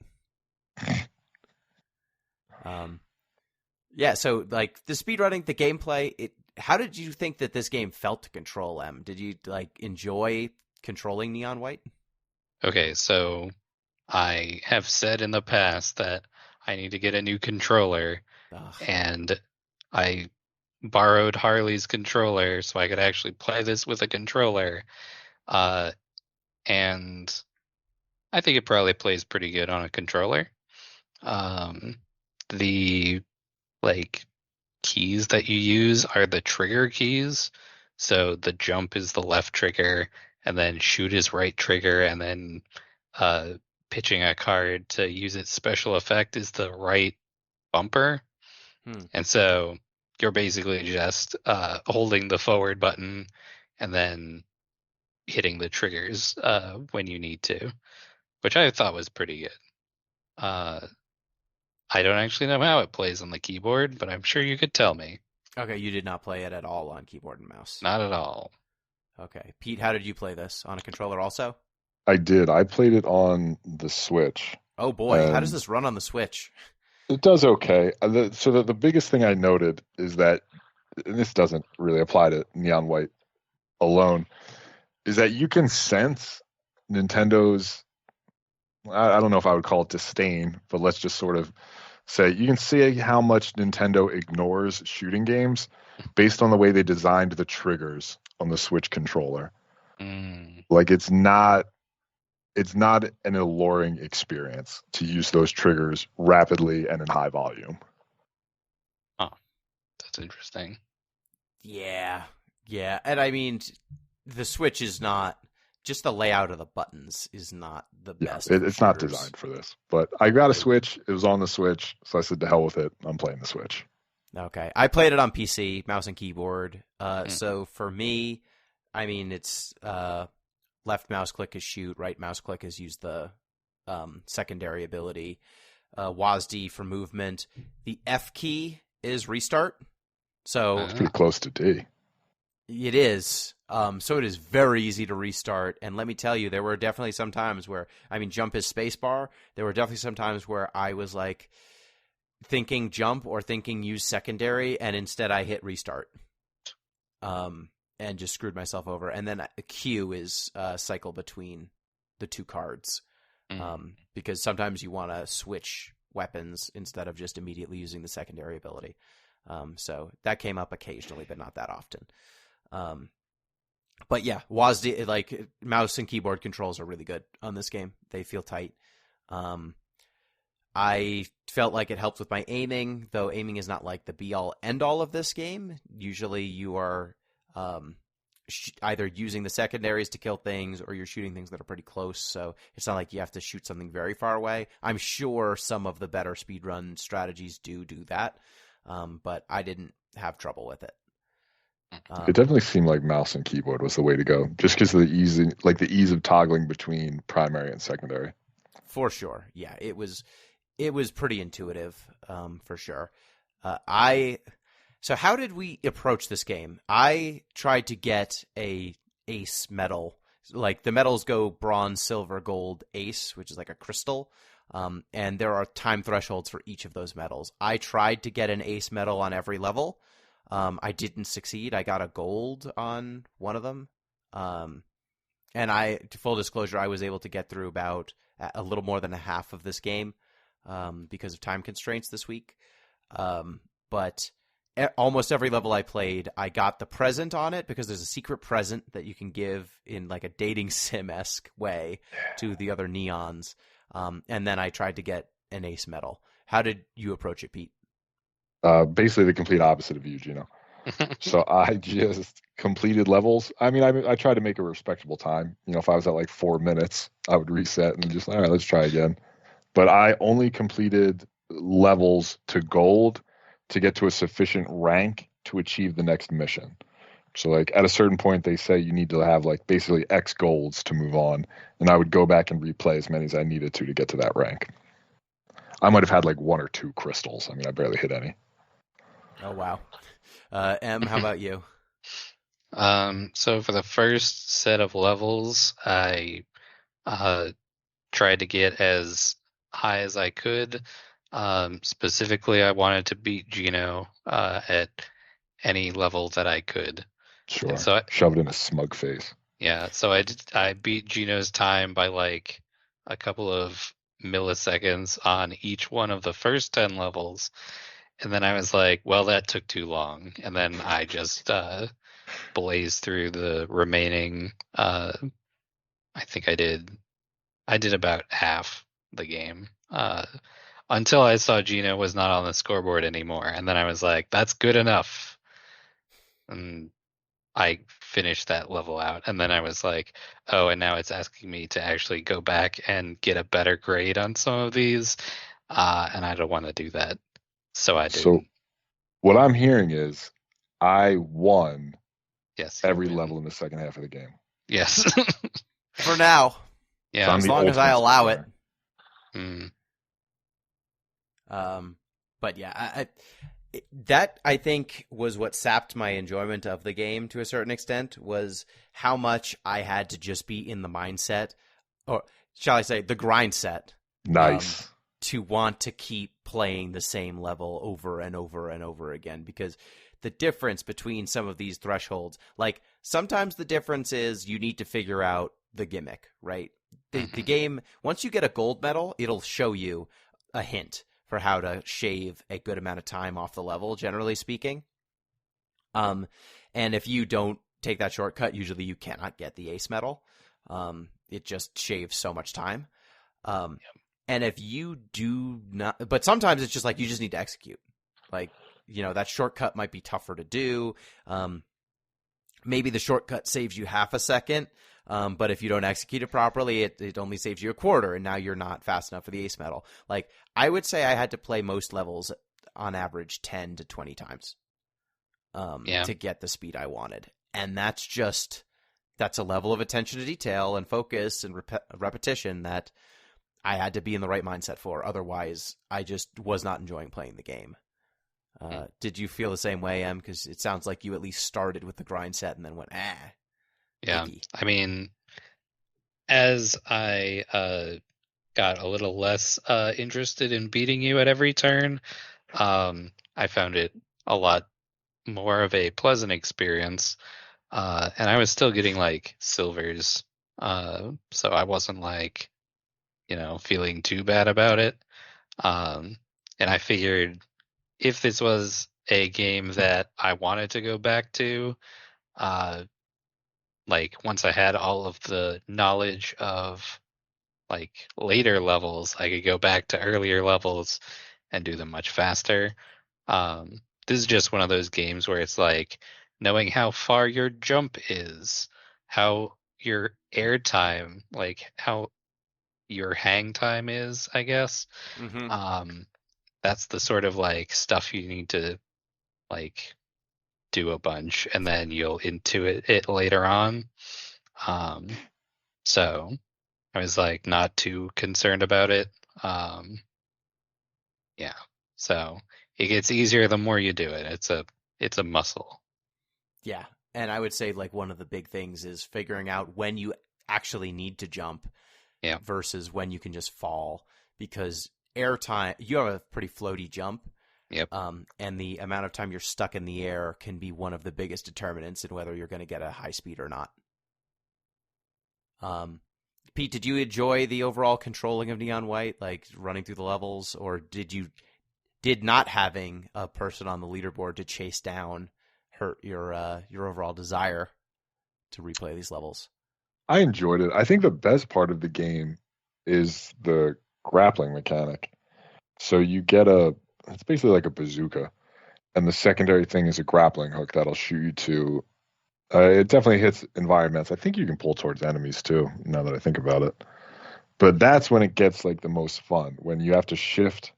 Yeah, so like the speedrunning, the gameplay, how did you think that this game felt to control, Em? Did you like enjoy controlling Neon White? Okay, so I have said in the past that I need to get a new controller, and I borrowed Harley's controller so I could actually play this with a controller. And I think it probably plays pretty good on a controller. The like keys that you use are the trigger keys. So the jump is the left trigger, and then shoot is right trigger, and then pitching a card to use its special effect is the right bumper. And so you're basically just holding the forward button and then hitting the triggers when you need to, which I thought was pretty good. I don't actually know how it plays on the keyboard, but I'm sure you could tell me. Okay, you did not play it at all on keyboard and mouse. Not at all. Okay. Pete, how did you play this? On a controller also? I did. I played it on the Switch. Oh boy, how does this run on the Switch? It does okay. So the biggest thing I noted is that, and this doesn't really apply to Neon White alone, is that you can sense Nintendo's, I don't know if I would call it disdain, but let's just sort of say you can see how much Nintendo ignores shooting games based on the way they designed the triggers on the Switch controller. Like it's not an alluring experience to use those triggers rapidly and in high volume. Oh, that's interesting. Yeah. And I mean, the Switch is not, just the layout of the buttons is not the best. It's not designed for this. But I got a Switch. It was on the Switch. So I said, to hell with it. I'm playing the Switch. Okay. I played it on PC, mouse and keyboard. So for me, I mean, it's left mouse click is shoot, right mouse click is use the secondary ability. WASD for movement. The F key is restart. So It's pretty close to D. it is. So it is very easy to restart. And let me tell you, there were definitely some times where, I mean, jump is spacebar. There were definitely some times where I was like thinking jump or thinking use secondary, and instead I hit restart. And just screwed myself over. And then Q is cycle between the two cards. Because sometimes you want to switch weapons instead of just immediately using the secondary ability. So that came up occasionally, but not that often. But yeah, WASD, like mouse and keyboard controls are really good on this game. They feel tight. I felt like it helped with my aiming, though aiming is not like the be-all, end-all of this game. Usually you are either using the secondaries to kill things or you're shooting things that are pretty close, so it's not like you have to shoot something very far away. I'm sure some of the better speedrun strategies do that, but I didn't have trouble with it. It definitely seemed like mouse and keyboard was the way to go, just because of the ease of toggling between primary and secondary. For sure, yeah, it was pretty intuitive, for sure. So how did we approach this game? I tried to get a ace medal. Like the medals go bronze, silver, gold, ace, which is like a crystal. And there are time thresholds for each of those medals. I tried to get an ace medal on every level. I didn't succeed. I got a gold on one of them. And full disclosure, I was able to get through about a little more than a half of this game because of time constraints this week. But almost every level I played, I got the present on it because there's a secret present that you can give in like a dating sim-esque way to the other neons. And then I tried to get an ace medal. How did you approach it, Pete? Basically the complete opposite of you, Gino. So I just completed levels. I mean, I tried to make a respectable time. You know, if I was at like 4 minutes, I would reset and just, all right, let's try again. But I only completed levels to gold to get to a sufficient rank to achieve the next mission. So like at a certain point, they say you need to have like basically X golds to move on. And I would go back and replay as many as I needed to get to that rank. I might have had like 1 or 2 crystals. I mean, I barely hit any. Oh, wow. Em, how about you? So for the first set of levels, I tried to get as high as I could. Specifically, I wanted to beat Gino at any level that I could. Sure. And so shoved in a smug face. Yeah, so I beat Gino's time by like a couple of milliseconds on each one of the first 10 levels. And then I was like, well, that took too long. And then I just blazed through the remaining I think I did about half the game. Until I saw Gino was not on the scoreboard anymore. And then I was like, that's good enough. And I finished that level out. And then I was like, oh, and now it's asking me to actually go back and get a better grade on some of these. And I don't want to do that. So I didn't. So what I'm hearing is I won every win. level in the second half of the game. Yes. For now. Yeah. So as long as I allow it. But yeah, that I think was what sapped my enjoyment of the game to a certain extent, was how much I had to just be in the mindset, or shall I say the grind set. Nice. To want to keep playing the same level over and over and over again, because the difference between some of these thresholds, like sometimes the difference is you need to figure out the gimmick, right? The game, once you get a gold medal, it'll show you a hint for how to shave a good amount of time off the level, generally speaking. And if you don't take that shortcut, usually you cannot get the ace medal. It just shaves so much time. And if you do not, but sometimes it's just like you just need to execute. Like, you know, that shortcut might be tougher to do. Maybe the shortcut saves you half a second, but if you don't execute it properly, it only saves you a quarter, and now you're not fast enough for the ace medal. Like, I would say I had to play most levels on average 10 to 20 times Yeah. to get the speed I wanted. And that's a level of attention to detail and focus and repetition that I had to be in the right mindset for. Otherwise, I just was not enjoying playing the game. Did you feel the same way, Em? Because it sounds like you at least started with the grind set and then went, Yeah. icky. I mean, as I got a little less interested in beating you at every turn, I found it a lot more of a pleasant experience. And I was still getting like silvers. So I wasn't like, feeling too bad about it. And I figured if this was a game that I wanted to go back to, like once I had all of the knowledge of like later levels, I could go back to earlier levels and do them much faster. This is just one of those games where it's like knowing how far your jump is, how your air time, like how your hang time is, I guess. Mm-hmm. That's the sort of like stuff you need to like do a bunch and then you'll intuit it later on. So I was like not too concerned about it. Yeah. So it gets easier the more you do it. It's a muscle. Yeah. And I would say like one of the big things is figuring out when you actually need to jump Yeah. versus when you can just fall, because air time, you have a pretty floaty jump. Yep. And the amount of time you're stuck in the air can be one of the biggest determinants in whether you're going to get a high speed or not. Pete, did you enjoy the overall controlling of Neon White, like running through the levels, or did not having a person on the leaderboard to chase down hurt your overall desire to replay these levels? I enjoyed it. I think the best part of the game is the grappling mechanic. So you get it's basically like a bazooka, and the secondary thing is a grappling hook that'll shoot you to. It definitely hits environments. I think you can pull towards enemies too, now that I think about it. But that's when it gets like the most fun, when you have to shift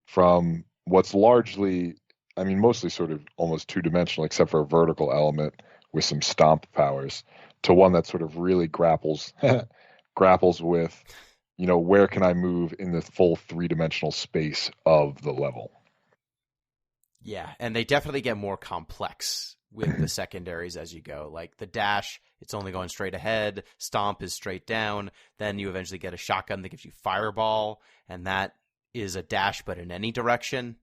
from what's largely, I mean, mostly sort of almost two-dimensional, except for a vertical element with some stomp powers, to one that sort of really grapples with, where can I move in the full three-dimensional space of the level. Yeah, and they definitely get more complex with the secondaries as you go. Like the dash, it's only going straight ahead. Stomp is straight down. Then you eventually get a shotgun that gives you fireball, and that is a dash but in any direction.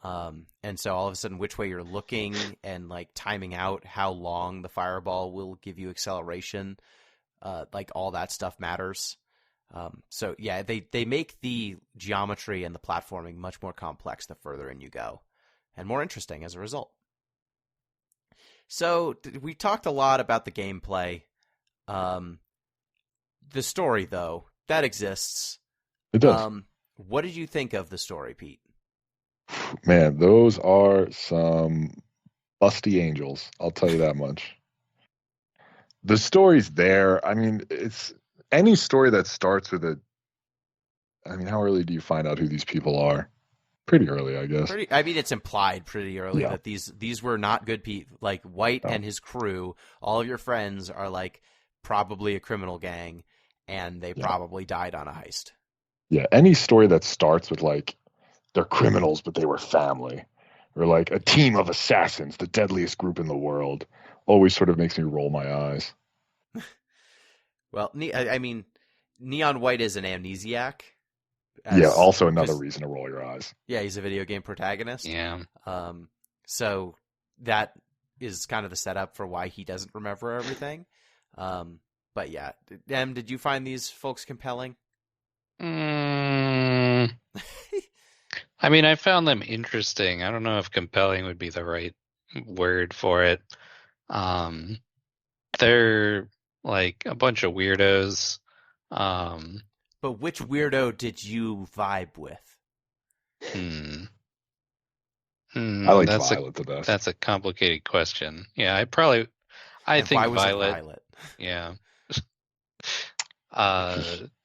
And so all of a sudden, which way you're looking and like timing out how long the fireball will give you acceleration, like all that stuff matters. So yeah, they make the geometry and the platforming much more complex the further in you go, and more interesting as a result. So we talked a lot about the gameplay. The story, though, that exists. It does. What did you think of the story, Pete? Man, those are some busty angels. I'll tell you that much. The story's there. I mean, it's any story that starts with I mean, how early do you find out who these people are? Pretty early, I guess. I mean, it's implied pretty early Yeah. that these were not good people. Like White No. and his crew, all of your friends are like probably a criminal gang, and they Yeah. probably died on a heist. Yeah, any story that starts with like they're criminals, but they were family, or like a team of assassins, the deadliest group in the world, always sort of makes me roll my eyes. Well, I mean, Neon White is an amnesiac. Yeah, also another 'cause- reason to roll your eyes. Yeah, he's a video game protagonist. Yeah. So that is kind of the setup for why he doesn't remember everything. But yeah, Em, did you find these folks compelling? I mean, I found them interesting. I don't know if compelling would be the right word for it. They're like a bunch of weirdos. But which weirdo did you vibe with? I like That's Violet the best. That's a complicated question. Yeah, I And think why was it Violet. Violet? Yeah.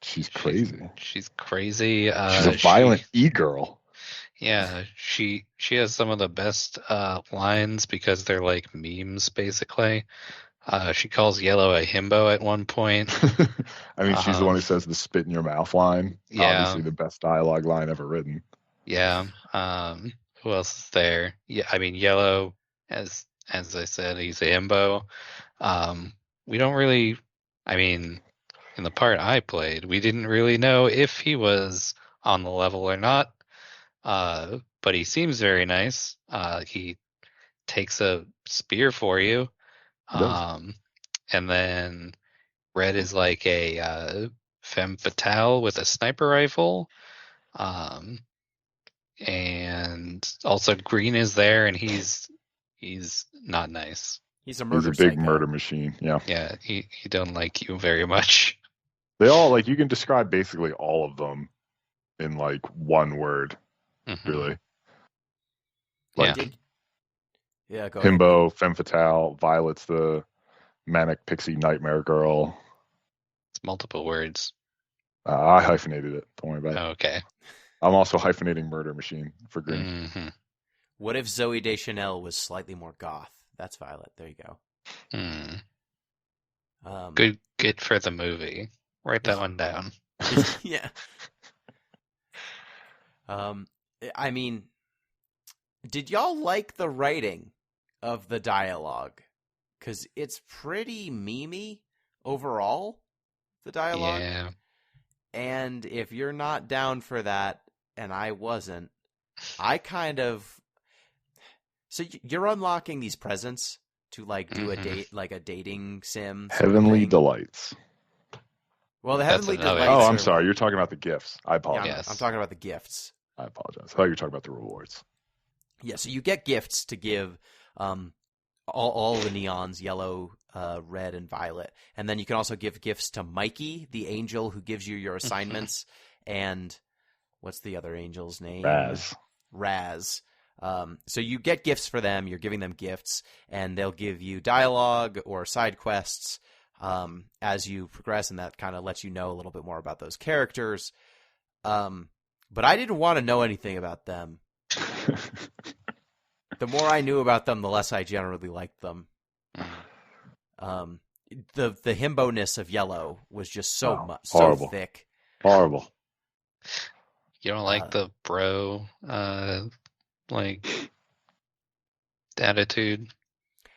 She's crazy. She's crazy. She's a violent e-girl. Yeah, she has some of the best lines because they're like memes, basically. She calls Yellow a himbo at one point. I mean, she's the one Um, who says the spit in your mouth line. yeah, Obviously, the best dialogue line ever written. yeah. Who else is there? Yeah, I mean Yellow, as I said, he's a himbo. We don't really, I mean, in the part I played, we didn't really know if he was on the level or not. But he seems very nice. He takes a spear for you. He does. And then Red is like a femme fatale with a sniper rifle. Um, and also Green is there, and he's not nice. He's a He's murder a big psycho. murder machine. Yeah. Yeah, he don't like you very much. They all, like, you can describe basically all of them in, like, one word, Mhm. really. Yeah. Like, Yeah, go ahead. Himbo, Femme Fatale, Violet's the manic pixie nightmare girl. It's multiple words. I hyphenated it. Don't worry about it. Okay. I'm also hyphenating Murder Machine for Green. hmm What if Zoe Deschanel was slightly more goth? That's Violet. There you go. Good for the movie. Write that one down. Yeah. I mean, did y'all like the writing of the dialogue? Because it's pretty memey overall, the dialogue. Yeah. And if you're not down for that, and I wasn't, I kind of... So you're unlocking these presents to, like, do a date, like a dating sim. sort of Heavenly thing. Delights. Well, the That's Heavenly another- Delights. Oh, I'm are- sorry. You're talking about the gifts. I Yeah, apologize. I'm talking about the gifts. I apologize. I thought you were talking about the rewards. Yeah, so you get gifts to give all the neons, yellow, red, and violet. And then you can also give gifts to Mikey, the angel who gives you your assignments, and what's the other angel's name? Raz. So you get gifts for them, you're giving them gifts, and they'll give you dialogue or side quests as you progress, and that kind of lets you know a little bit more about those characters. But I didn't want to know anything about them. The more I knew about them, the less I generally liked them. The himbo-ness of Yellow was just so horrible. thick. Horrible. You don't like the bro like attitude?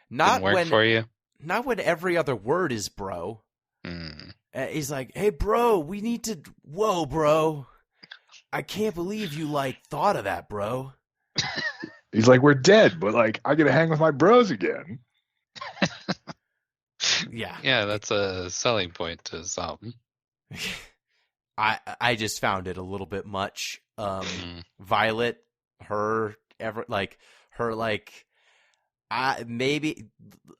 Not Didn't work when for you? not when every other word is bro. Mm. He's like, "Hey, bro, we need to. Whoa, bro, I can't believe you thought of that, bro." He's like, we're dead, but like, I get to hang with my bros again. Yeah, Yeah, that's a selling point to some. I just found it a little bit much. Violet, maybe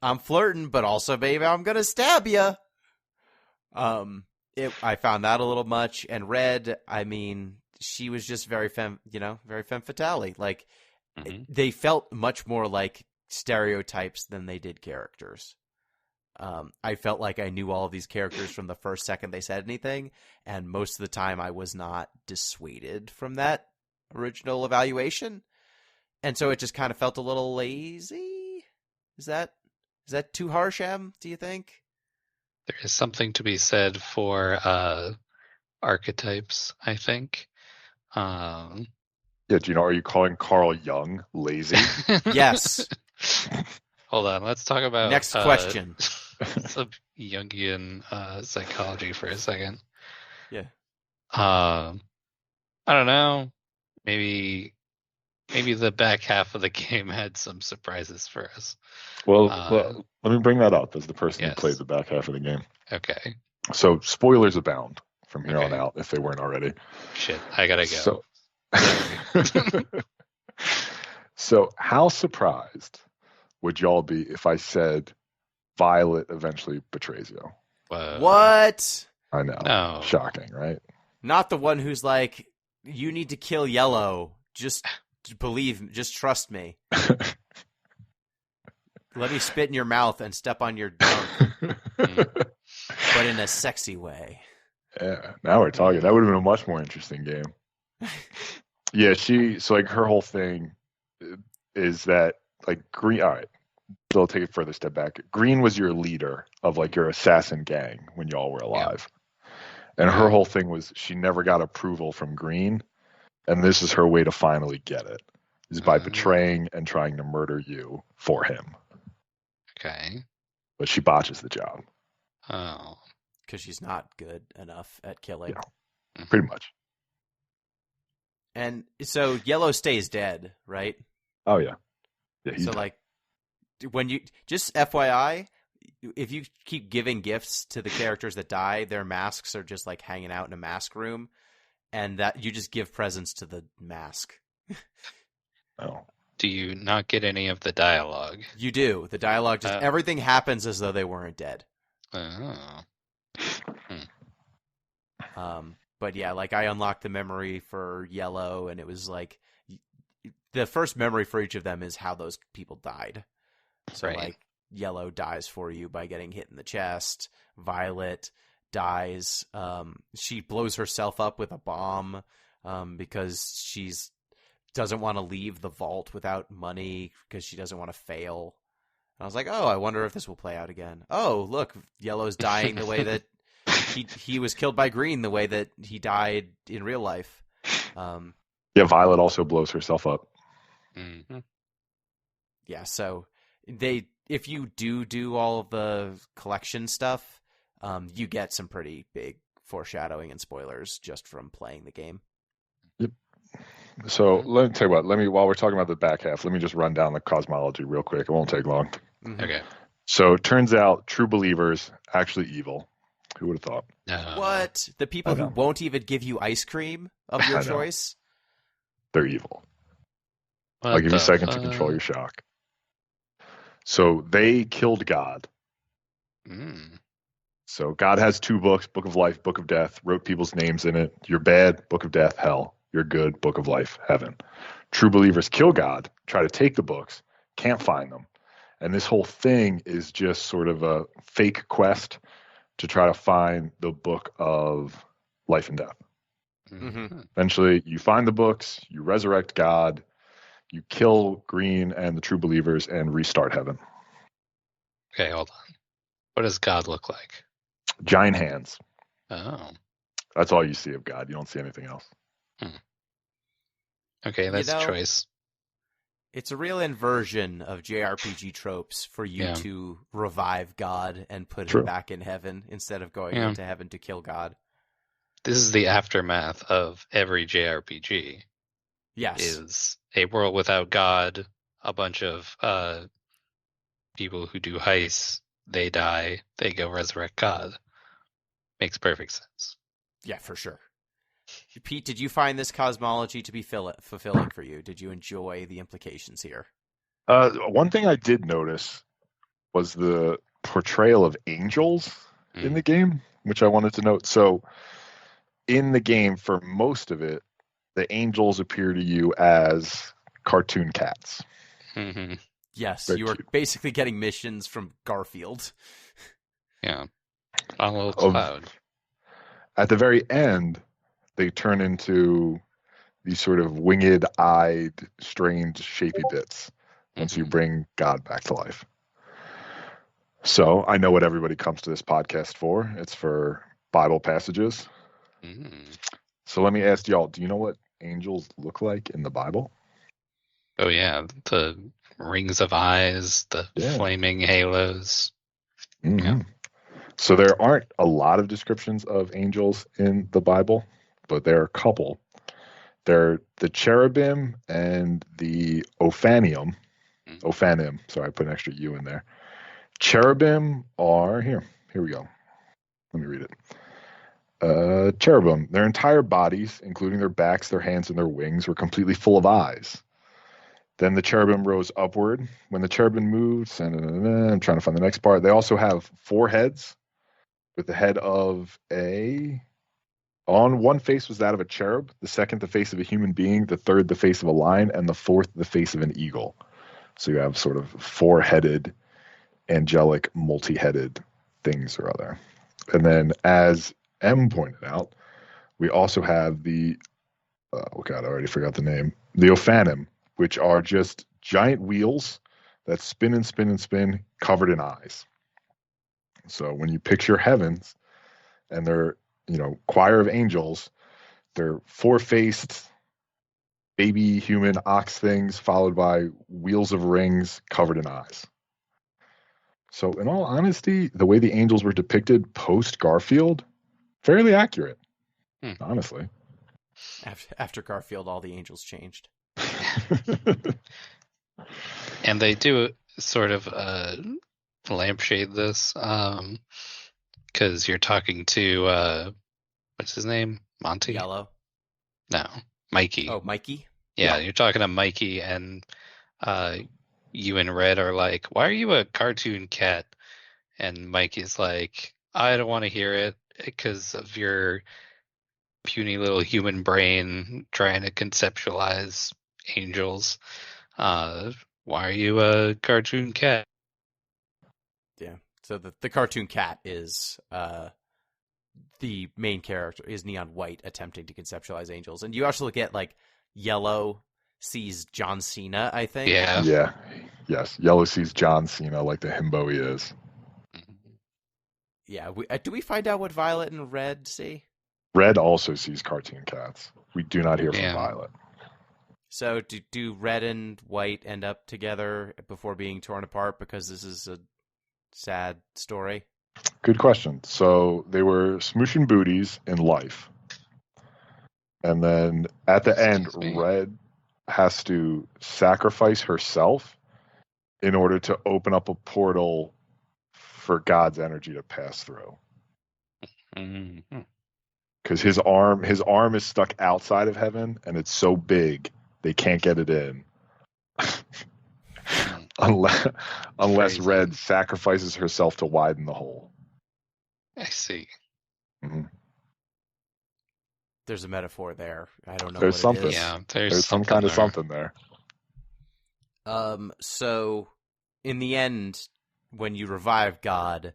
I'm flirting, but also maybe I'm gonna stab you. I found that a little much. And Red, I mean, she was just very femme fatale. Like, they felt much more like stereotypes than they did characters. I felt like I knew all of these characters from the first second they said anything, and most of the time I was not dissuaded from that original evaluation. And so it just kind of felt a little lazy. Is that too harsh, Em, do you think? There is something to be said for archetypes, I think. Yeah, Gino, are you calling Carl Jung lazy? Yes. Hold on, let's talk about Next question. some Jungian psychology for a second. Yeah. I don't know. Maybe the back half of the game had some surprises for us. Well, let me bring that up as the person Yes. who played the back half of the game. Okay. So spoilers abound from here on Okay. out if they weren't already. Shit, I gotta go. So how surprised would y'all be if I said Violet eventually betrays you? Whoa. What? I know. No. Shocking, right? Not the one who's like, you need to kill Yellow. Just believe, just trust me. Let me spit in your mouth and step on your dunk, but in a sexy way. Yeah, now we're talking. That would have been a much more interesting game. Yeah, so like her whole thing is that like Green. All right, so I'll take a further step back. Green was your leader of like your assassin gang when y'all were alive, and her whole thing was she never got approval from Green, and this is her way to finally get it, is by betraying and trying to murder you for him. Okay. But she botches the job. Oh. Because she's not good enough at killing. Yeah, pretty much. And so Yellow stays dead, right? Oh yeah. Yeah. So like, when you just FYI, if you keep giving gifts to the characters that die, their masks are just like hanging out in a mask room, and that you just give presents to the mask. Oh. Do you not get any of the dialogue? You do. The dialogue just everything happens as though they weren't dead. Oh. But yeah, like I unlocked the memory for Yellow, and it was like the first memory for each of them is how those people died. So like Yellow dies for you by getting hit in the chest. Violet dies. She blows herself up with a bomb because she's doesn't want to leave the vault without money because she doesn't want to fail. And I was like, oh, I wonder if this will play out again. Oh, look, Yellow's dying the way that he was killed by Green, the way that he died in real life. Yeah, Violet also blows herself up. Mm-hmm. Yeah, so if you do all of the collection stuff, you get some pretty big foreshadowing and spoilers just from playing the game. Yep. So let me tell you what. While we're talking about the back half, let me just run down the cosmology real quick. It won't take long. Mm-hmm. Okay. So it turns out true believers actually evil. Who would have thought? What? The people who won't even give you ice cream of your choice? They're evil. I'll give you a second to control your shock. So they killed God. So God has 2 books, Book of Life, Book of Death, wrote people's names in it. You're bad, Book of Death, hell. You're good, Book of Life, heaven. True believers kill God, try to take the books, can't find them. And this whole thing is just sort of a fake quest to try to find the Book of Life and Death. Mm-hmm. Eventually, you find the books, you resurrect God, you kill Green and the true believers, and restart heaven. Okay, hold on. What does God look like? Giant hands. Oh. That's all you see of God. You don't see anything else. Okay, that's a choice. It's a real inversion of JRPG tropes for you to revive God and put him back in heaven instead of going into heaven to kill God. This is the aftermath of every JRPG. Yes. Is a world without God, a bunch of people who do heists, they die, they go resurrect God. Makes perfect sense. Yeah, for sure. Pete, did you find this cosmology to be fulfilling for you? Did you enjoy the implications here? One thing I did notice was the portrayal of angels in the game, which I wanted to note. So in the game, for most of it, the angels appear to you as cartoon cats. Mm-hmm. Yes, Very you were cute. basically getting missions from Garfield. Yeah. On a little cloud. At the very end, they turn into these sort of winged-eyed, strange, shapy bits once you bring God back to life. So I know what everybody comes to this podcast for. It's for Bible passages. So let me ask y'all, do you know what angels look like in the Bible? Oh, yeah. The rings of eyes, the flaming halos. Mm-hmm. Yeah. So there aren't a lot of descriptions of angels in the Bible, but there are a couple. They're the cherubim and the ophanim. Ophanim. Sorry, I put an extra U in there. Cherubim are here we go. Let me read it. Cherubim, their entire bodies, including their backs, their hands, and their wings, were completely full of eyes. Then the cherubim rose upward. When the cherubim moved, I'm trying to find the next part. They also have 4 heads, with the head of on one face was that of a cherub, the second the face of a human being, the third the face of a lion, and the fourth the face of an eagle. So you have sort of 4-headed, angelic, multi-headed things or other. And then, as M pointed out, we also have the oh God, I already forgot the name. The Ophanim, which are just giant wheels that spin and spin and spin, covered in eyes. So when you picture heavens and they're, choir of angels, they're four-faced baby human ox things followed by wheels of rings covered in eyes. So in all honesty, the way the angels were depicted post Garfield, fairly accurate, honestly. After Garfield, all the angels changed. And they do sort of lampshade this because you're talking to what's his name? Monty? Yellow. No, Mikey. Oh, Mikey? Yeah, you're talking to Mikey, and you and Red are like, "Why are you a cartoon cat?" And Mikey's like, "I don't want to hear it because of your puny little human brain trying to conceptualize angels. Why are you a cartoon cat?" Yeah. So the cartoon cat is the main character is Neon White attempting to conceptualize angels, and you also get like Yellow sees John Cena, I think. Yeah. Yeah. Yes. Yellow sees John Cena like the himbo he is. Yeah. Do we find out what Violet and Red see? Red also sees cartoon cats. We do not hear from Yeah. Violet. So do Red and White end up together before being torn apart because this is a sad story? Good question. So they were smooshing booties in life. And then at the end, Excuse me? Red has to sacrifice herself in order to open up a portal for God's energy to pass through. Mm-hmm. Because his arm is stuck outside of heaven, and it's so big they can't get it in. unless Crazy. Red sacrifices herself to widen the hole. I see. Mhm. There's a metaphor there. I don't know There's what something. it is. Yeah, There's some kind of there. something there. So in the end, when you revive God,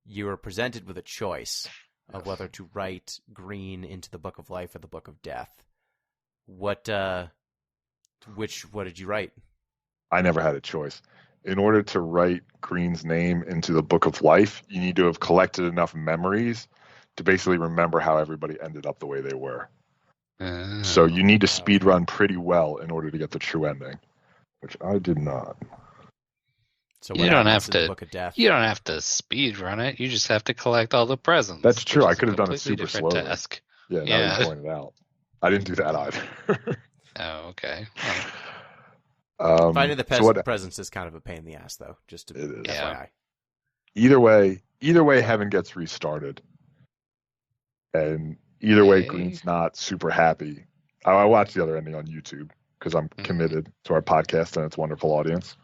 you are presented with a choice of whether to write Green into the Book of Life or the Book of Death. What did you write? I never had a choice. In order to write Green's name into the Book of Life, you need to have collected enough memories to basically remember how everybody ended up the way they were. So you need to speed run pretty well in order to get the true ending, which I did not. So You what don't happens have in the to. Book of Death? You don't have to speed run it. You just have to collect all the presents. That's true. which I is a could have done it completely super different slowly. task. Yeah, now Yeah. you pointed out. I didn't do that either. Oh, okay. Finding the so what- presents is kind of a pain in the ass, though. Just to It is. FYI. Either way, heaven gets restarted, and either way, Hey. Green's not super happy. I watched the other ending on YouTube because I'm committed to our podcast and its wonderful audience.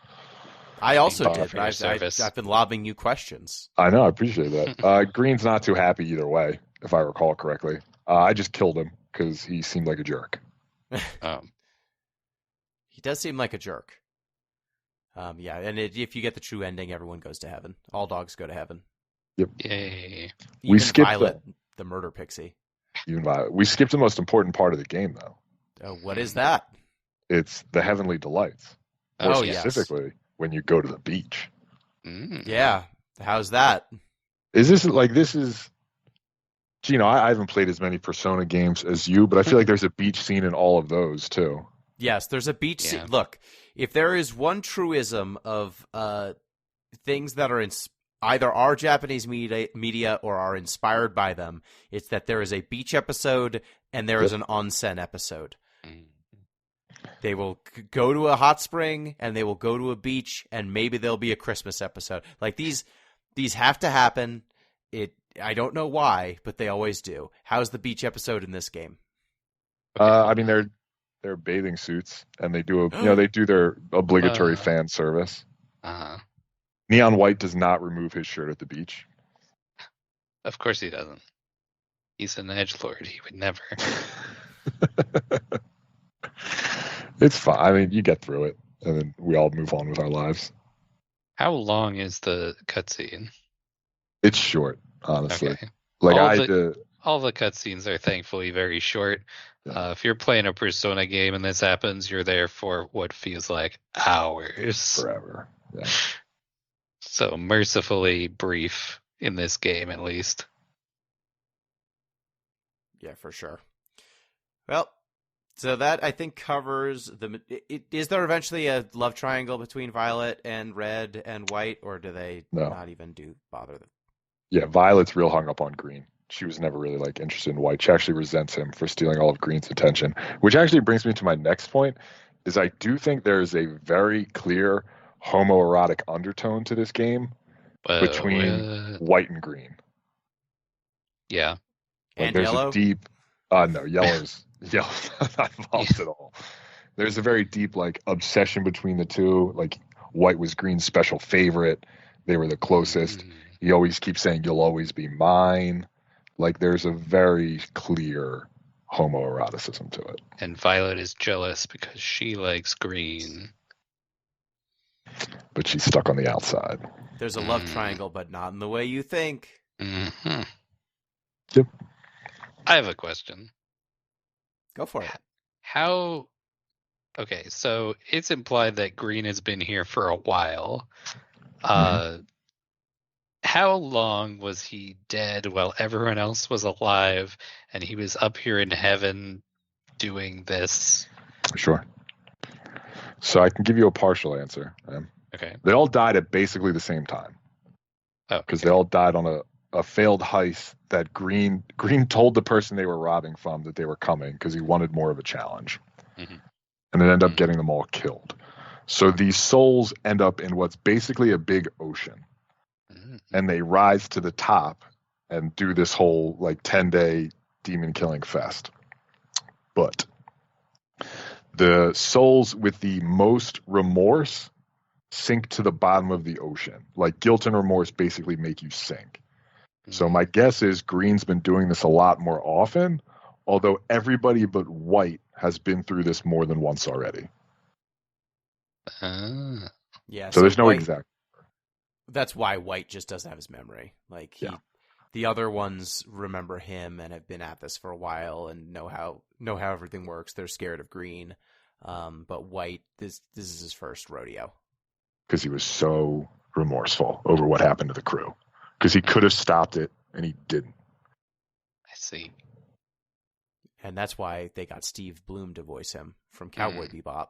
I also Thank you did, for but your service. I've been lobbing you questions. I know, I appreciate that. Green's not too happy either way, if I recall correctly. I just killed him because he seemed like a jerk. He does seem like a jerk. Yeah, and if you get the true ending, everyone goes to heaven. All dogs go to heaven. Yay. Even skipped Violet, the murder pixie. Even Violet. We skipped the most important part of the game, though. What is that? It's the heavenly delights. More Oh, yes. specifically, when you go to the beach. Mm. Yeah, how's that? Is this Gino, I haven't played as many Persona games as you, but I feel like there's a beach scene in all of those too. Yes, there's a beach scene. Yeah. Look, if there is one truism of things that are either are Japanese media or are inspired by them, it's that there is a beach episode and there is an onsen episode. Mm. They will go to a hot spring and they will go to a beach and maybe there'll be a Christmas episode. Like these have to happen. I don't know why, but they always do. How's the beach episode in this game? I mean, they're bathing suits, and they do they do their obligatory fan service. Neon White does not remove his shirt at the beach. Of course he doesn't. He's an edgelord. He would never. It's fine. I mean, you get through it, and then we all move on with our lives. How long is the cutscene? It's short, honestly. Okay. Like All I the- had to all the cutscenes are thankfully very short. Yeah. If you're playing a Persona game and this happens, you're there for what feels like hours. Forever. Yeah. So mercifully brief in this game, at least. Yeah, for sure. Well, so that I think covers is there eventually a love triangle between Violet and Red and White, or do they No. not even bother them? Yeah, Violet's real hung up on Green. She was never really like interested in White. She actually resents him for stealing all of Green's attention, which actually brings me to my next point. Is I do think there is a very clear homoerotic undertone to this game between White and Green. Yeah. Like And there's Yellow? a deep no, yellow's not involved at all. There's a very deep like obsession between the two. Like White was Green's special favorite. They were the closest. He always keeps saying, "You'll always be mine." Like there's a very clear homoeroticism to it. And Violet is jealous because she likes Green. But she's stuck on the outside. There's a love triangle, but not in the way you think. Mm-hmm. Yep. I have a question. Go for it. How... Okay, so it's implied that Green has been here for a while. How long was he dead while everyone else was alive and he was up here in heaven doing this? Sure. So I can give you a partial answer. Okay. They all died at basically the same time. Oh, Because they all died on a failed heist that Green told the person they were robbing from that they were coming because he wanted more of a challenge. Mhm. And it ended up getting them all killed. So these souls end up in what's basically a big ocean. And they rise to the top and do this whole like 10-day demon killing fest. But the souls with the most remorse sink to the bottom of the ocean. Like guilt and remorse basically make you sink. So my guess is Green's been doing this a lot more often, although everybody but White has been through this more than once already. Yeah. So there's no White, exact. That's why White just doesn't have his memory. Like the other ones remember him and have been at this for a while and know how everything works. They're scared of Green, but White, this is his first rodeo. Because he was so remorseful over what happened to the crew. Because he could have stopped it and he didn't. I see. And that's why they got Steve Bloom to voice him from Cowboy Bebop.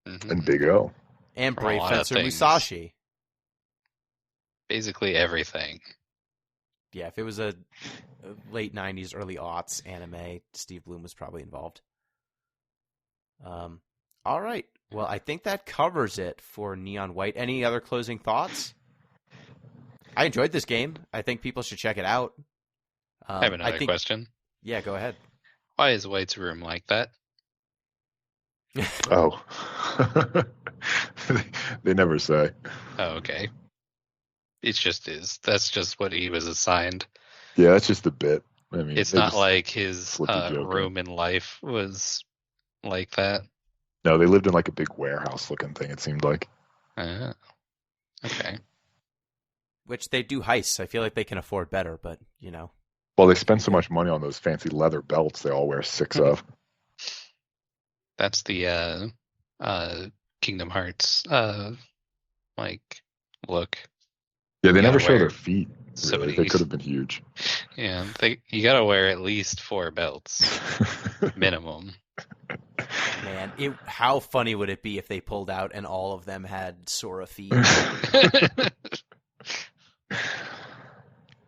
Mm-hmm. And Big O. And For a Brave lot of Fencer things. Musashi. Basically everything. Yeah, if it was a late 90s, early aughts anime, Steve Bloom was probably involved. All right. Well, I think that covers it for Neon White. Any other closing thoughts? I enjoyed this game. I think people should check it out. I have another question. Yeah, go ahead. Why is White's room like that? Oh. They never say. Oh, okay. It just is. That's just what he was assigned. Yeah, that's just a bit. I mean, It's they not just like his slip the joke in. room in life was like that. No, they lived in like a big warehouse looking thing, it seemed like. Okay. Which they do heists. I feel like they can afford better, but, Well, they spend so much money on those fancy leather belts they all wear 6 of. That's the Kingdom Hearts look. Yeah, they You never gotta show wear their feet. so Really. many- They could have been huge. Yeah, you gotta wear at least 4 belts minimum. man, how funny would it be if they pulled out and all of them had Sora feet?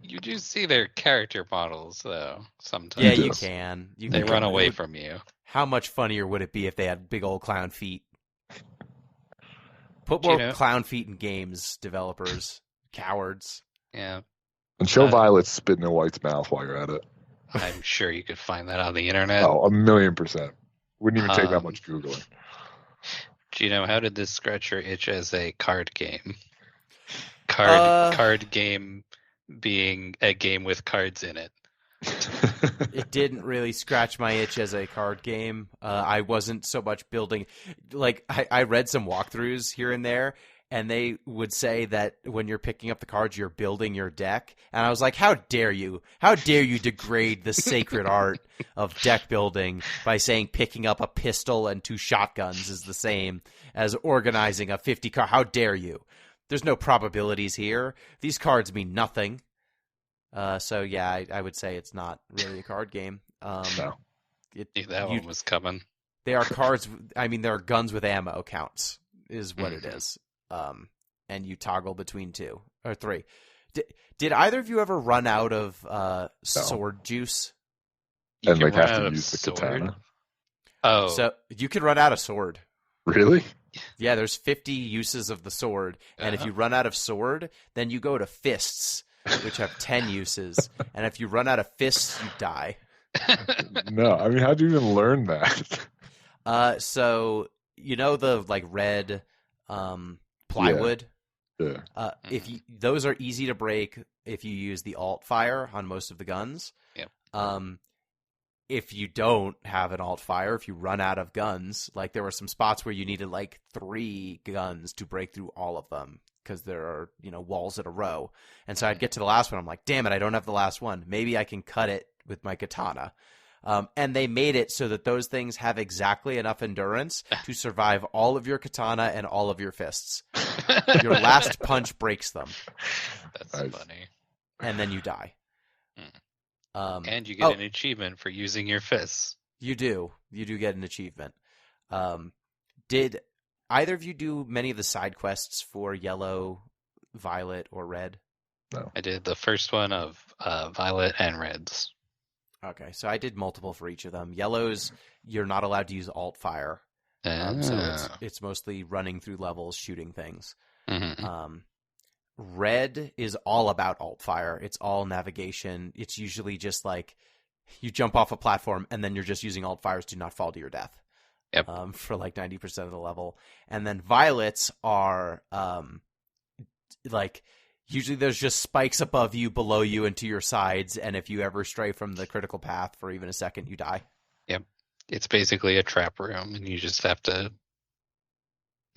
You do see their character models though sometimes. Yeah, do. you can. They run away from you. How much funnier would it be if they had big old clown feet? Put more Gino? clown feet in games, developers. Cowards. Yeah, And show Uh, Violet spitting in White's mouth while you're at it. I'm sure you could find that on the internet. Oh, 1,000,000%. Wouldn't even take that Um, much Googling. Gino, how did this scratch your itch as a card game? Card game being a game with cards in it. It didn't really scratch my itch as a card game. I wasn't so much building. Like, I read some walkthroughs here and there, and they would say that when you're picking up the cards, you're building your deck. And I was like, how dare you? How dare you degrade the sacred art of deck building by saying picking up a pistol and 2 shotguns is the same as organizing a 50 card? How dare you? There's no probabilities here. These cards mean nothing. So yeah, I would say it's not really a card game. No. One was coming. They are cards. I mean, there are guns with ammo counts is what it is. And you toggle between 2 or 3. Did either of you ever run out of sword juice? You And can like run have out to of use the sword? katana. Oh, So you could run out of sword. Really? Yeah, there's 50 uses of the sword, and if you run out of sword, then you go to fists, which have 10 uses. And if you run out of fists, you die. No, I mean, how do you even learn that? So you know the like red plywood. Yeah. If you, those are easy to break if you use the alt fire on most of the guns. Yep. If you don't have an alt fire, if you run out of guns, like there were some spots where you needed like 3 guns to break through all of them because there are, walls in a row. And so I'd get to the last one. I'm like, damn it, I don't have the last one. Maybe I can cut it with my katana. And they made it so that those things have exactly enough endurance to survive all of your katana and all of your fists. Your last punch breaks them. that's Nice. funny. And then you die. And you get an achievement for using your fists. You do. You do get an achievement. Did either of you do many of the side quests for yellow, violet, or red? No. I did the first one of Violet and Reds. Okay, so I did multiple for each of them. Yellows, you're not allowed to use alt fire. So it's mostly running through levels, shooting things. Red is all about alt fire. It's all navigation. It's usually just like you jump off a platform and then you're just using alt fires to not fall to your death. Yep. For like 90% of the level. And then violets are like usually there's just spikes above you, below you, and to your sides. And if you ever stray from the critical path for even a second, you die. Yep. It's basically a trap room, and you just have to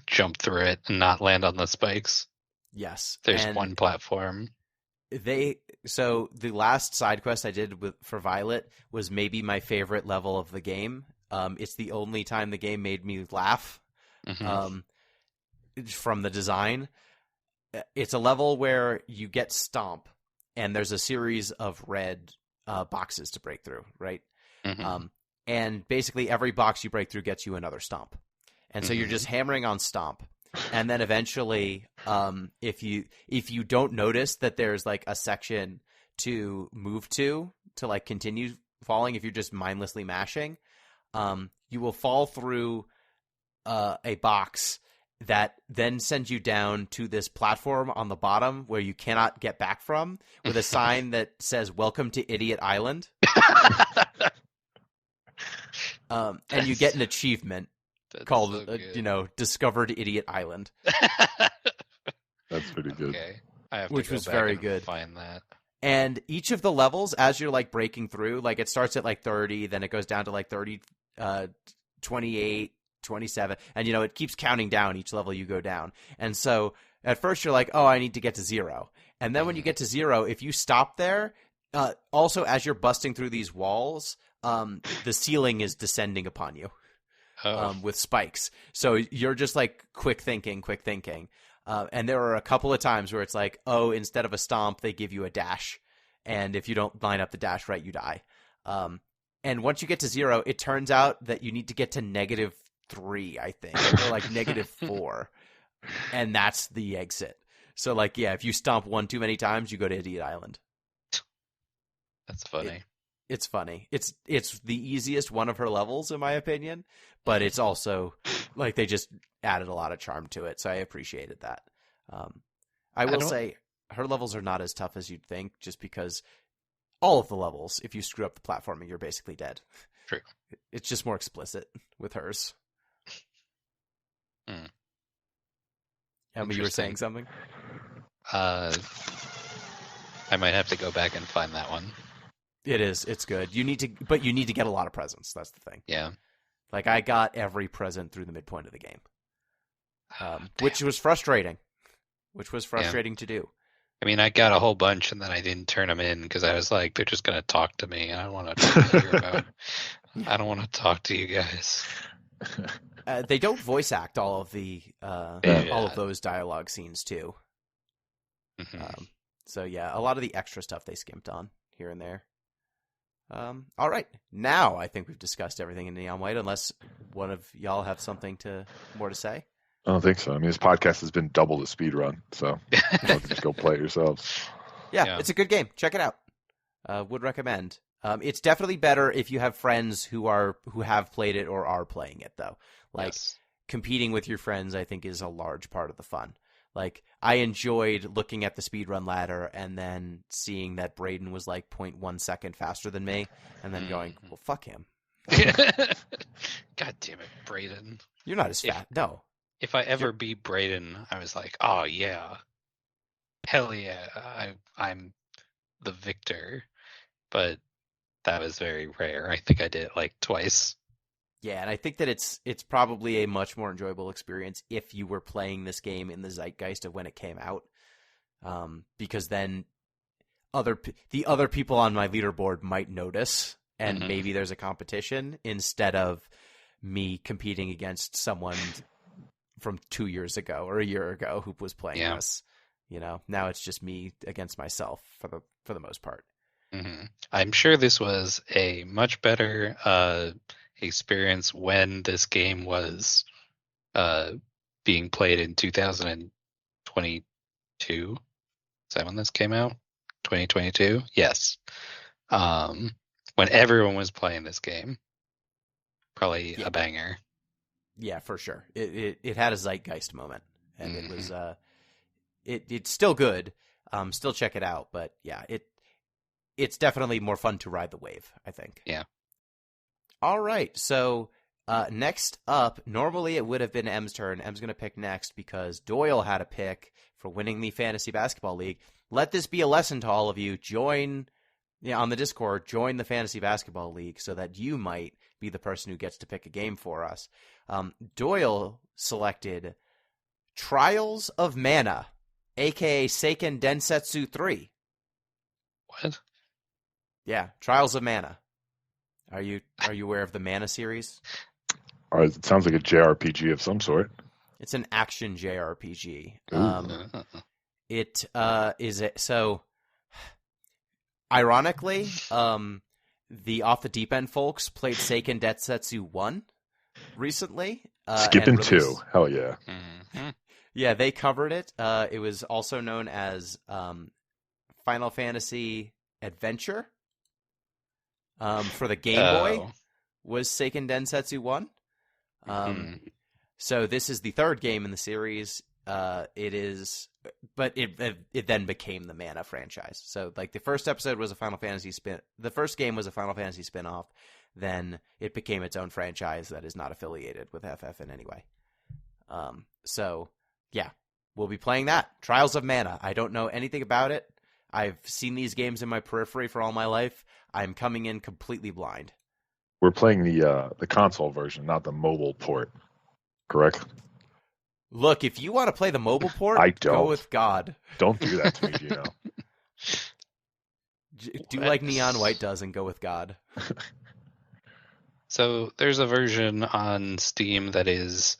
jump through it and not land on the spikes. Yes. There's and one platform. So the last side quest I did for Violet was maybe my favorite level of the game. It's the only time the game made me laugh from the design. It's a level where you get Stomp, and there's a series of red boxes to break through, right? And basically every box you break through gets you another Stomp. And so you're just hammering on Stomp. And then eventually, if you don't notice that there's like a section to move to like continue falling, if you're just mindlessly mashing, you will fall through a box that then sends you down to this platform on the bottom where you cannot get back from, with a sign that says "Welcome to Idiot Island." And you get an achievement called, so Discovered Idiot Island. That's pretty good. Okay. I have Which to go was back very and good. Find that. And each of the levels, as you're like breaking through, like it starts at like 30, then it goes down to like 30, 28, 27, and it keeps counting down each level you go down. And so at first you're like, oh, I need to get to 0. And then when you get to 0, if you stop there, also as you're busting through these walls, the ceiling is descending upon you with spikes. So you're just like quick thinking. And there are a couple of times where it's like, oh, instead of a stomp, they give you a dash. And if you don't line up the dash right, you die. And once you get to 0, it turns out that you need to get to -3, I think, or like -4. And that's the exit. So like, yeah, if you stomp one too many times, you go to Idiot Island. That's funny. It's funny. It's the easiest one of her levels, in my opinion, but it's also like they just added a lot of charm to it, so I appreciated that. I will say her levels are not as tough as you'd think, just because all of the levels, if you screw up the platforming, you're basically dead. True. It's just more explicit with hers. Emma, you were saying something? I might have to go back and find that one. It is. It's good. You need to get a lot of presents. That's the thing. Yeah. Like I got every present through the midpoint of the game, which was frustrating which was frustrating to do. I mean, I got a whole bunch and then I didn't turn them in because I was like, they're just gonna talk to me. I don't want to hear about. I don't want to talk to you guys. They don't voice act all of those dialogue scenes too. Mhm. So yeah, a lot of the extra stuff they skimped on here and there. All right, now I think we've discussed everything in Neon White. Unless one of y'all have something more to say. I don't think so. I mean, this podcast has been double the speed run, so you can just go play it yourselves. Yeah, it's a good game. Check it out. Would recommend. It's definitely better if you have friends who have played it or are playing it, though. Like, competing with your friends, I think, is a large part of the fun. Like, I enjoyed looking at the speedrun ladder and then seeing that Braden was like 0.1 second faster than me, and then going, well, fuck him. God damn it, Braden. You're not as fast. No. If I ever beat Braden, I was like, oh yeah. Hell yeah, I'm the victor. But that was very rare. I think I did it like twice. Yeah, and I think that it's probably a much more enjoyable experience if you were playing this game in the zeitgeist of when it came out, because then the other people on my leaderboard might notice, and maybe there's a competition instead of me competing against someone from 2 years ago or a year ago who was playing this. You know, now it's just me against myself for the most part. Mm-hmm. I'm sure this was a much better experience when this game was being played in 2022. Is that when this came out? 2022? Yes. When everyone was playing this game. Probably a banger. Yeah, for sure. It had a zeitgeist moment, and it was it's still good. Still check it out, but yeah, it's definitely more fun to ride the wave, I think. Yeah. All right, so next up, normally it would have been M's turn. M's going to pick next because Doyle had a pick for winning the Fantasy Basketball League. Let this be a lesson to all of you. Join on the Discord, join the Fantasy Basketball League so that you might be the person who gets to pick a game for us. Doyle selected Trials of Mana, a.k.a. Seiken Densetsu 3. What? Yeah, Trials of Mana. Are you aware of the Mana series? All right, it sounds like a JRPG of some sort. It's an action JRPG. It is so. Ironically, the Off the Deep End folks played Seiken Densetsu 1 recently. Skipping 2, hell yeah. Mm-hmm. Yeah, they covered it. It was also known as Final Fantasy Adventure. For the Game Boy was Seiken Densetsu 1. So this is the third game in the series. But it then became the Mana franchise. So like the first episode was a Final Fantasy the first game was a Final Fantasy spin-off. Then it became its own franchise that is not affiliated with FF in any way. So yeah, we'll be playing that. Trials of Mana. I don't know anything about it. I've seen these games in my periphery for all my life. I'm coming in completely blind. We're playing the console version, not the mobile port. Correct? Look, if you want to play the mobile port, I don't. Go with God. Don't do that to me, Gino. Do like Neon White does and go with God. So there's a version on Steam that is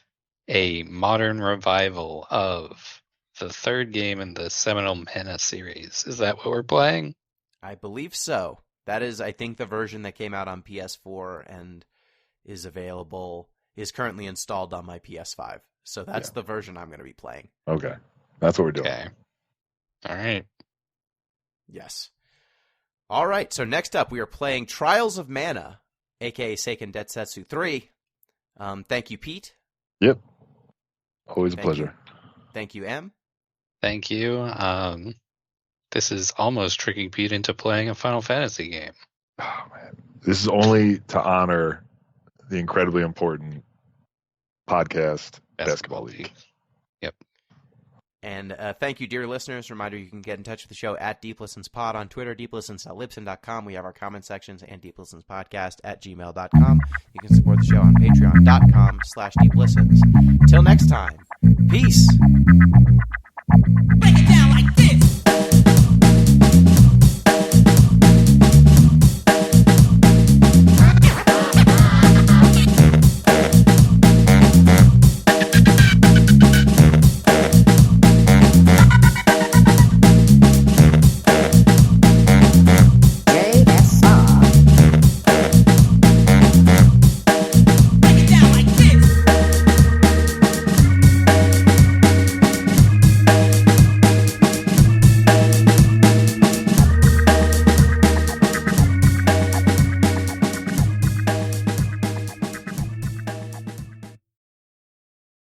a modern revival of the third game in the seminal Mana series. Is that what we're playing? I believe so. That is, I think, the version that came out on PS4 and is currently installed on my PS5. So that's the version I'm going to be playing. Okay. That's what we're doing. Okay. All right. Yes. All right. So next up, we are playing Trials of Mana, a.k.a. Seiken Densetsu 3. Thank you, Pete. Yep. Always a pleasure. Thank you, M. Thank you. This is almost tricking Pete into playing a Final Fantasy game. Oh, man. This is only to honor the incredibly important podcast, Basketball League. Yep. And thank you, dear listeners. Reminder, you can get in touch with the show at DeepListensPod on Twitter, deeplistens.libsyn.com. We have our comment sections and deeplistenspodcast at gmail.com. You can support the show on patreon.com/deeplistens. Till next time, peace.